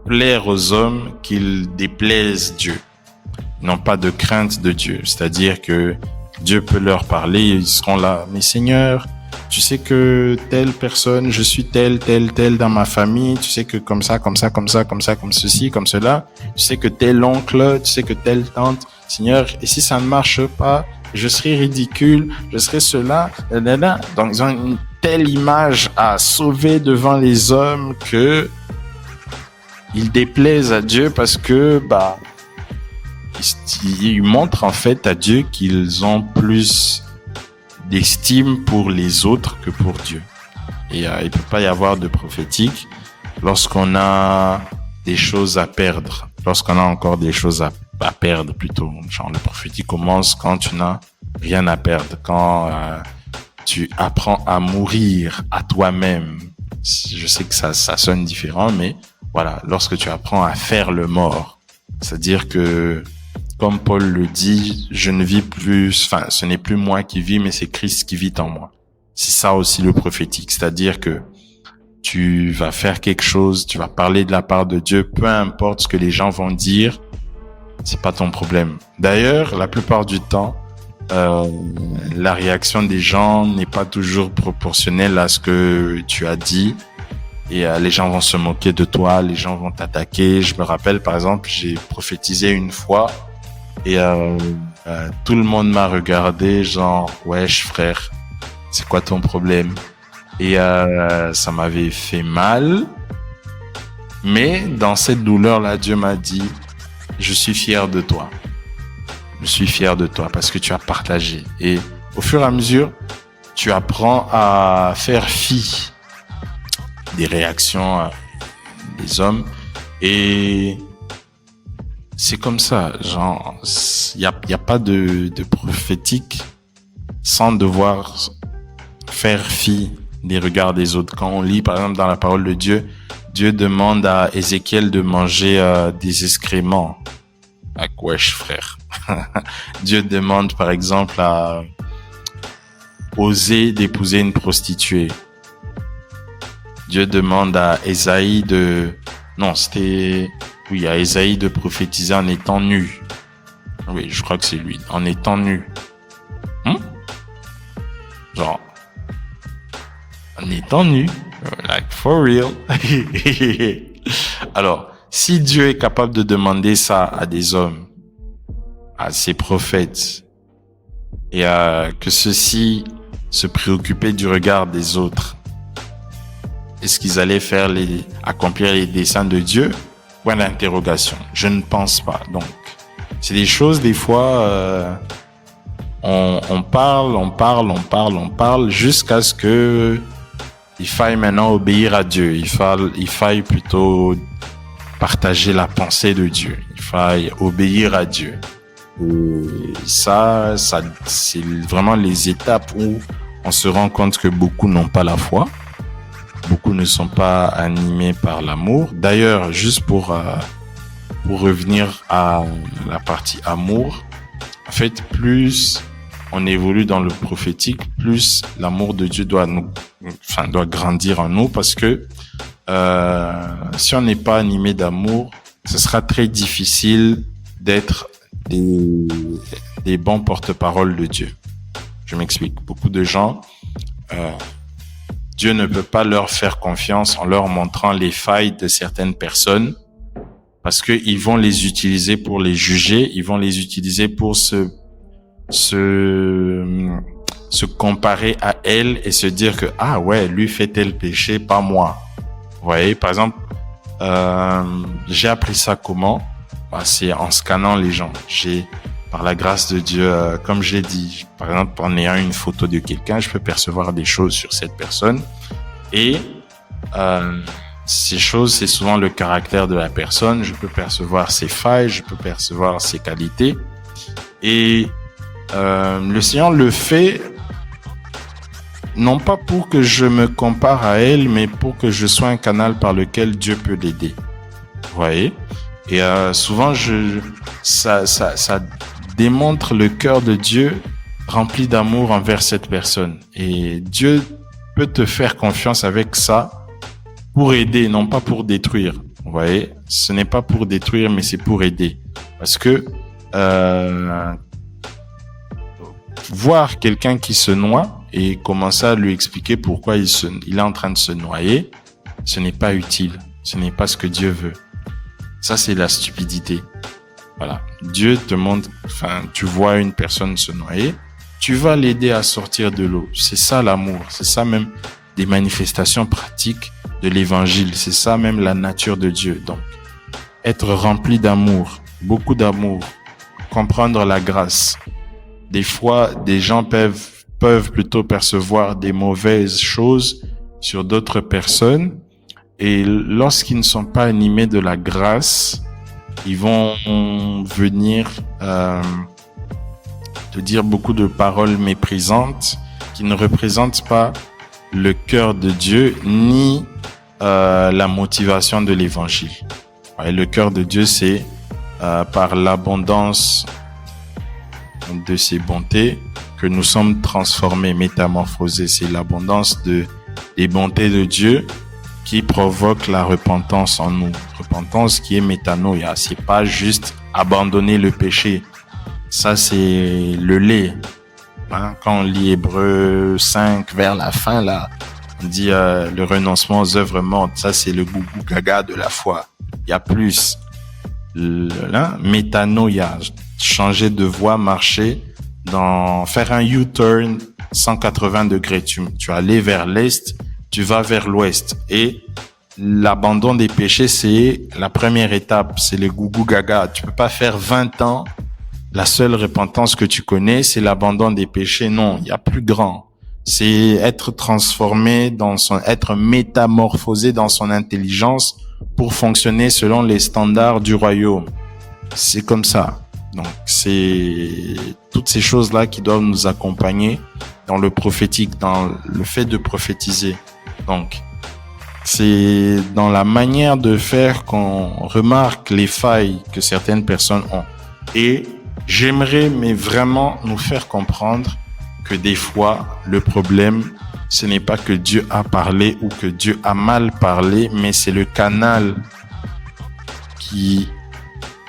plaire aux hommes qu'ils déplaisent Dieu. Ils n'ont pas de crainte de Dieu. C'est-à-dire que Dieu peut leur parler, ils seront là. Mais Seigneur, tu sais que telle personne, je suis tel dans ma famille. Tu sais que comme ça, comme ceci, comme cela. Tu sais que tel oncle, tu sais que telle tante. Seigneur, et si ça ne marche pas, je serai ridicule, je serai cela. Donc ils ont une telle image à sauver devant les hommes que ils déplaisent à Dieu parce que ils montrent en fait à Dieu qu'ils ont plus d'estime pour les autres que pour Dieu. Et il peut pas y avoir de prophétique lorsqu'on a des choses à perdre, lorsqu'on a encore des choses à perdre plutôt. Genre le prophétique commence quand tu n'as rien à perdre, quand tu apprends à mourir à toi-même. Je sais que ça sonne différent, mais voilà, lorsque tu apprends à faire le mort, c'est-à-dire que, comme Paul le dit, je ne vis plus, ce n'est plus moi qui vis, mais c'est Christ qui vit en moi. C'est ça aussi le prophétique, c'est-à-dire que tu vas faire quelque chose, tu vas parler de la part de Dieu, peu importe ce que les gens vont dire, c'est pas ton problème. D'ailleurs, la plupart du temps, la réaction des gens n'est pas toujours proportionnelle à ce que tu as dit, et les gens vont se moquer de toi, les gens vont t'attaquer. Je me rappelle, par exemple, j'ai prophétisé une fois Et tout le monde m'a regardé, genre, wesh frère, c'est quoi ton problème? Et ça m'avait fait mal. Mais dans cette douleur-là, Dieu m'a dit, je suis fier de toi. Je suis fier de toi parce que tu as partagé. Et au fur et à mesure, tu apprends à faire fi des réactions des hommes. Et c'est comme ça, genre, il y a pas de prophétique sans devoir faire fi des regards des autres. Quand on lit, par exemple, dans la parole de Dieu, Dieu demande à Ézéchiel de manger des excréments. Ah, wesh, frère. Dieu demande, par exemple, à Osée d'épouser une prostituée. Dieu demande à Ésaïe à Ésaïe de prophétiser en étant nu. Oui, je crois que c'est lui, en étant nu. Genre, en étant nu, like for real. Alors, si Dieu est capable de demander ça à des hommes, à ses prophètes, et que ceux-ci se préoccupaient du regard des autres, est-ce qu'ils allaient accomplir les desseins de Dieu? Point d'interrogation. Je ne pense pas. Donc, c'est des choses, des fois, on parle jusqu'à ce que il faille maintenant obéir à Dieu. Il faille plutôt partager la pensée de Dieu. Il faille obéir à Dieu. Et ça, c'est vraiment les étapes où on se rend compte que beaucoup n'ont pas la foi. Beaucoup ne sont pas animés par l'amour. D'ailleurs, juste pour revenir à la partie amour, en fait, plus on évolue dans le prophétique, plus l'amour de Dieu doit grandir en nous, parce que si on n'est pas animé d'amour, ce sera très difficile d'être des bons porte-parole de Dieu. Je m'explique. Beaucoup de gens, Dieu ne peut pas leur faire confiance en leur montrant les failles de certaines personnes, parce que ils vont les utiliser pour les juger, ils vont les utiliser pour se comparer à elle et se dire que ah ouais, lui fait tel péché, pas moi. Vous voyez, par exemple, j'ai appris ça comment? C'est en scannant les gens. Par la grâce de Dieu, comme je l'ai dit, par exemple, en ayant une photo de quelqu'un, je peux percevoir des choses sur cette personne. Et ces choses, c'est souvent le caractère de la personne. Je peux percevoir ses failles, je peux percevoir ses qualités. Et le Seigneur le fait non pas pour que je me compare à elle, mais pour que je sois un canal par lequel Dieu peut l'aider. Vous voyez? Et souvent, ça démontre le cœur de Dieu rempli d'amour envers cette personne. Et Dieu peut te faire confiance avec ça pour aider, non pas pour détruire. Vous voyez, ce n'est pas pour détruire, mais c'est pour aider. Parce que voir quelqu'un qui se noie et commencer à lui expliquer pourquoi il est en train de se noyer, ce n'est pas utile. Ce n'est pas ce que Dieu veut. Ça, c'est la stupidité. Voilà. Dieu te montre, tu vois une personne se noyer, tu vas l'aider à sortir de l'eau. C'est ça l'amour. C'est ça même des manifestations pratiques de l'évangile. C'est ça même la nature de Dieu. Donc, être rempli d'amour, beaucoup d'amour, comprendre la grâce. Des fois, des gens peuvent plutôt percevoir des mauvaises choses sur d'autres personnes. Et lorsqu'ils ne sont pas animés de la grâce, ils vont venir te dire beaucoup de paroles méprisantes qui ne représentent pas le cœur de Dieu ni la motivation de l'évangile. Ouais, le cœur de Dieu, c'est par l'abondance de ses bontés que nous sommes transformés, métamorphosés. C'est l'abondance des bontés de Dieu qui provoque la repentance en nous. Repentance qui est métanoïa. C'est pas juste abandonner le péché. Ça, c'est le lait. Quand on lit Hébreux 5 vers la fin, là, on dit le renoncement aux œuvres mortes. Ça, c'est le gougou gaga de la foi. Il y a plus. Métanoïa. changer de voie, marcher faire un U-turn 180 degrés. Tu vas aller vers l'est, tu vas vers l'ouest. Et l'abandon des péchés, c'est la première étape, c'est le gougou gaga. Tu peux pas faire 20 ans. La seule repentance que tu connais, c'est l'abandon des péchés. Non, il y a plus grand. C'est être transformé être métamorphosé dans son intelligence pour fonctionner selon les standards du royaume. C'est comme ça. Donc, c'est toutes ces choses-là qui doivent nous accompagner dans le prophétique, dans le fait de prophétiser. Donc, c'est dans la manière de faire qu'on remarque les failles que certaines personnes ont. Et j'aimerais, mais vraiment, nous faire comprendre que des fois, le problème, ce n'est pas que Dieu a parlé ou que Dieu a mal parlé, mais c'est le canal qui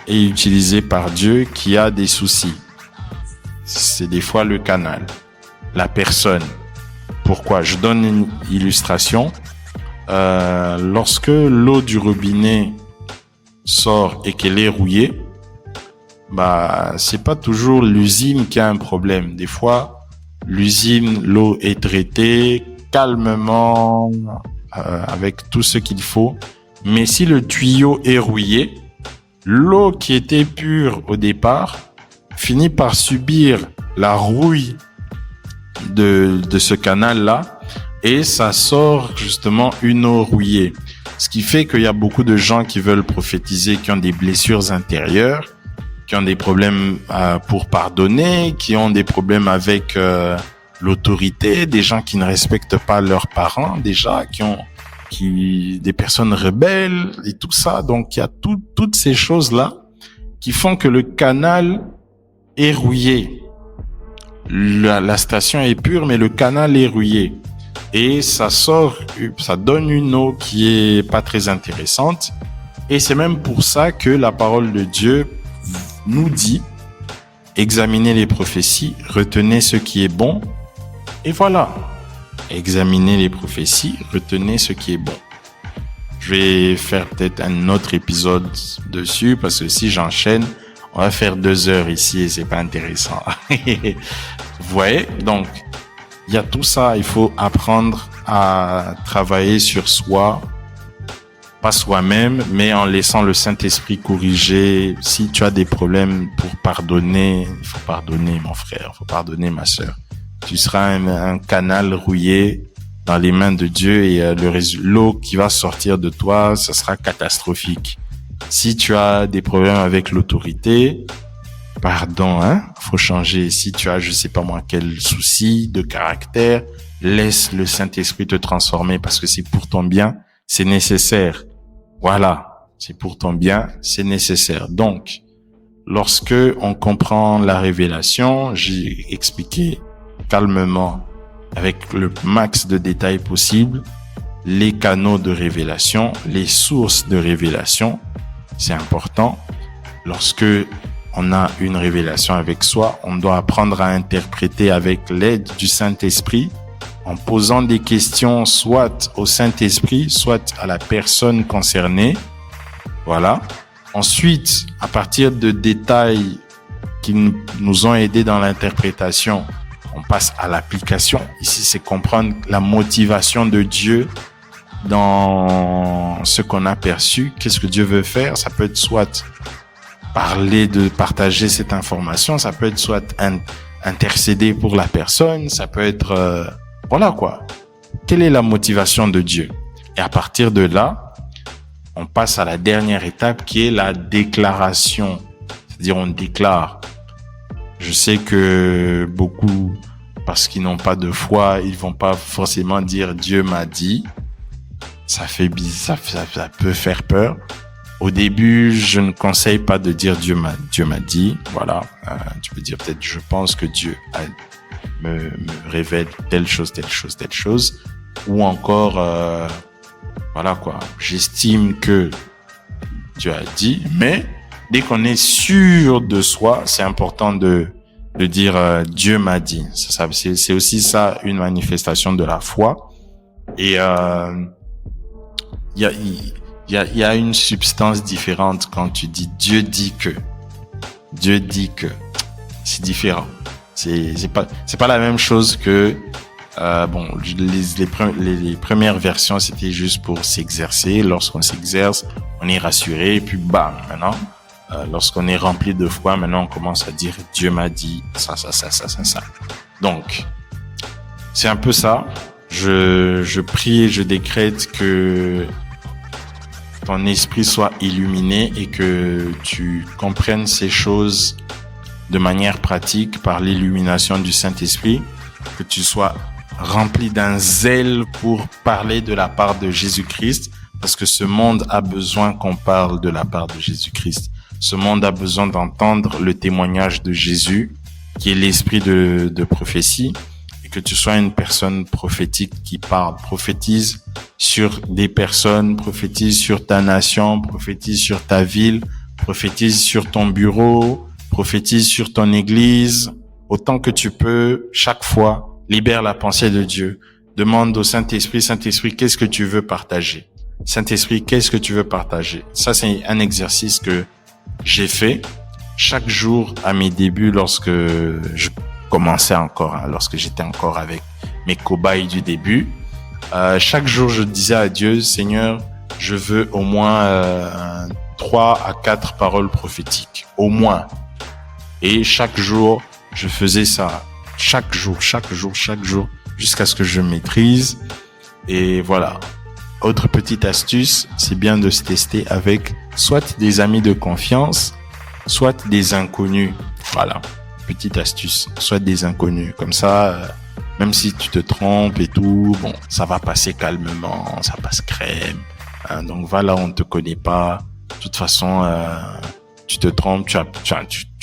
est utilisé par Dieu qui a des soucis. C'est des fois le canal, la personne. Pourquoi? Je donne une illustration. Lorsque l'eau du robinet sort et qu'elle est rouillée, c'est pas toujours l'usine qui a un problème. Des fois, l'usine, l'eau est traitée calmement, avec tout ce qu'il faut. Mais si le tuyau est rouillé, l'eau qui était pure au départ finit par subir la rouille de ce canal-là et ça sort justement une eau rouillée. Ce qui fait qu'il y a beaucoup de gens qui veulent prophétiser, qui ont des blessures intérieures, qui ont des problèmes pour pardonner, qui ont des problèmes avec l'autorité, des gens qui ne respectent pas leurs parents déjà, des personnes rebelles et tout ça. Donc il y a toutes ces choses-là qui font que le canal est rouillé. La station est pure, mais le canal est rouillé. Et ça donne une eau qui est pas très intéressante. Et c'est même pour ça que la parole de Dieu nous dit, examinez les prophéties, retenez ce qui est bon. Et voilà. Examinez les prophéties, retenez ce qui est bon. Je vais faire peut-être un autre épisode dessus parce que si j'enchaîne, on va faire 2 heures ici et c'est pas intéressant. Vous voyez? Donc, il y a tout ça. Il faut apprendre à travailler sur soi, pas soi-même, mais en laissant le Saint-Esprit corriger. Si tu as des problèmes pour pardonner, il faut pardonner mon frère, il faut pardonner ma sœur. Tu seras un canal rouillé dans les mains de Dieu et l'eau qui va sortir de toi, ça sera catastrophique. Si tu as des problèmes avec l'autorité, pardon, faut changer. Si tu as, je sais pas moi, quel souci de caractère, laisse le Saint-Esprit te transformer parce que c'est pour ton bien, c'est nécessaire. Voilà. C'est pour ton bien, c'est nécessaire. Donc, lorsque on comprend la révélation, j'ai expliqué calmement, avec le max de détails possible, les canaux de révélation, les sources de révélation. C'est important. Lorsque on a une révélation avec soi, on doit apprendre à interpréter avec l'aide du Saint-Esprit, en posant des questions soit au Saint-Esprit, soit à la personne concernée. Voilà. Ensuite, à partir de détails qui nous ont aidés dans l'interprétation, on passe à l'application. Ici, c'est comprendre la motivation de Dieu dans ce qu'on a perçu. Qu'est-ce que Dieu veut faire? Ça peut être soit partager cette information, ça peut être soit intercéder pour la personne, ça peut être voilà quoi. Quelle est la motivation de Dieu? Et à partir de là, on passe à la dernière étape qui est la déclaration. C'est-à-dire on déclare. Je sais que beaucoup, parce qu'ils n'ont pas de foi, ils vont pas forcément dire Dieu m'a dit. Ça fait bizarre, ça peut faire peur. Au début, je ne conseille pas de dire Dieu m'a dit. Voilà, tu peux dire peut-être je pense que Dieu me révèle telle chose, ou encore voilà quoi. J'estime que Dieu a dit, mais dès qu'on est sûr de soi, c'est important de dire Dieu m'a dit. C'est aussi ça une manifestation de la foi. Et il y a une substance différente quand tu dis Dieu dit que. Dieu dit que c'est différent. C'est pas la même chose que les premières versions, c'était juste pour s'exercer. Lorsqu'on s'exerce, on est rassuré. Et puis, bam, maintenant, lorsqu'on est rempli de foi, maintenant, on commence à dire, Dieu m'a dit ça. Donc, c'est un peu ça. Je prie et je décrète que ton esprit soit illuminé et que tu comprennes ces choses de manière pratique par l'illumination du Saint-Esprit, que tu sois rempli d'un zèle pour parler de la part de Jésus-Christ, parce que ce monde a besoin qu'on parle de la part de Jésus-Christ. Ce monde a besoin d'entendre le témoignage de Jésus, qui est l'esprit de prophétie, et que tu sois une personne prophétique qui parle, prophétise sur des personnes, prophétise sur ta nation, prophétise sur ta ville, prophétise sur ton bureau, prophétise sur ton église, autant que tu peux, chaque fois. Libère la pensée de Dieu. Demande au Saint-Esprit, Saint-Esprit, qu'est-ce que tu veux partager? Saint-Esprit, qu'est-ce que tu veux partager? Ça, c'est un exercice que j'ai fait chaque jour à mes débuts lorsque je commençais encore, lorsque j'étais encore avec mes cobayes du début. Chaque jour, je disais à Dieu, Seigneur, je veux au moins 3 à 4 paroles prophétiques. Au moins. Et chaque jour, je faisais ça. Chaque jour, jusqu'à ce que je maîtrise. Et voilà. Autre petite astuce, c'est bien de se tester avec soit des amis de confiance, soit des inconnus. Voilà. Petite astuce. Soit des inconnus. Comme ça, même si tu te trompes et tout, bon, ça va passer calmement, ça passe crème. Donc voilà, on ne te connaît pas. De toute façon, tu te trompes, tu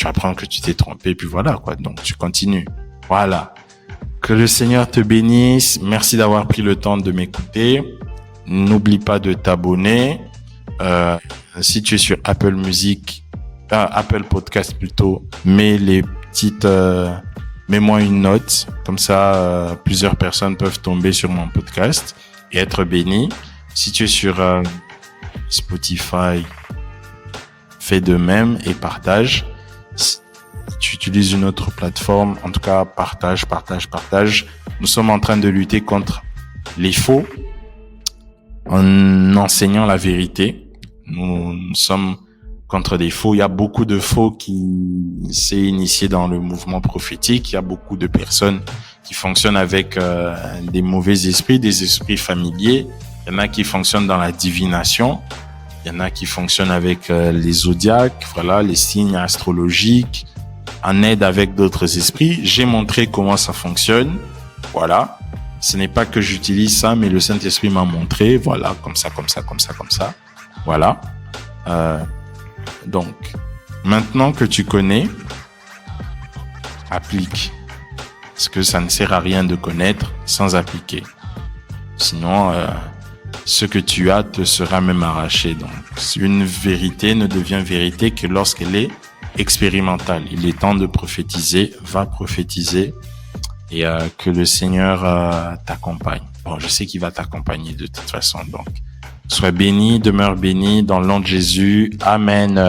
apprends que tu t'es trompé, puis voilà, quoi. Donc tu continues. Voilà. Que le Seigneur te bénisse. Merci d'avoir pris le temps de m'écouter. N'oublie pas de t'abonner. Si tu es sur Apple Podcast plutôt, mets-moi une note. Comme ça, plusieurs personnes peuvent tomber sur mon podcast et être bénies. Si tu es sur Spotify, fais de même et partage. Si tu utilises une autre plateforme, en tout cas, partage. Nous sommes en train de lutter contre les faux en enseignant la vérité. Nous sommes contre des faux. Il y a beaucoup de faux qui s'est initié dans le mouvement prophétique. Il y a beaucoup de personnes qui fonctionnent avec des mauvais esprits, des esprits familiers. Il y en a qui fonctionnent dans la divination. Il y en a qui fonctionnent avec les zodiaques, voilà, les signes astrologiques, en aide avec d'autres esprits. J'ai montré comment ça fonctionne. Voilà. Ce n'est pas que j'utilise ça, mais le Saint-Esprit m'a montré. Voilà, comme ça. Voilà. Donc, maintenant que tu connais, applique. Parce que ça ne sert à rien de connaître sans appliquer. Sinon, ce que tu as te sera même arraché. Donc, une vérité ne devient vérité que lorsqu'elle est expérimentale. Il est temps de prophétiser. Va prophétiser et que le Seigneur t'accompagne. Bon, je sais qu'il va t'accompagner de toute façon. Donc, sois béni, demeure béni dans le nom de Jésus. Amen.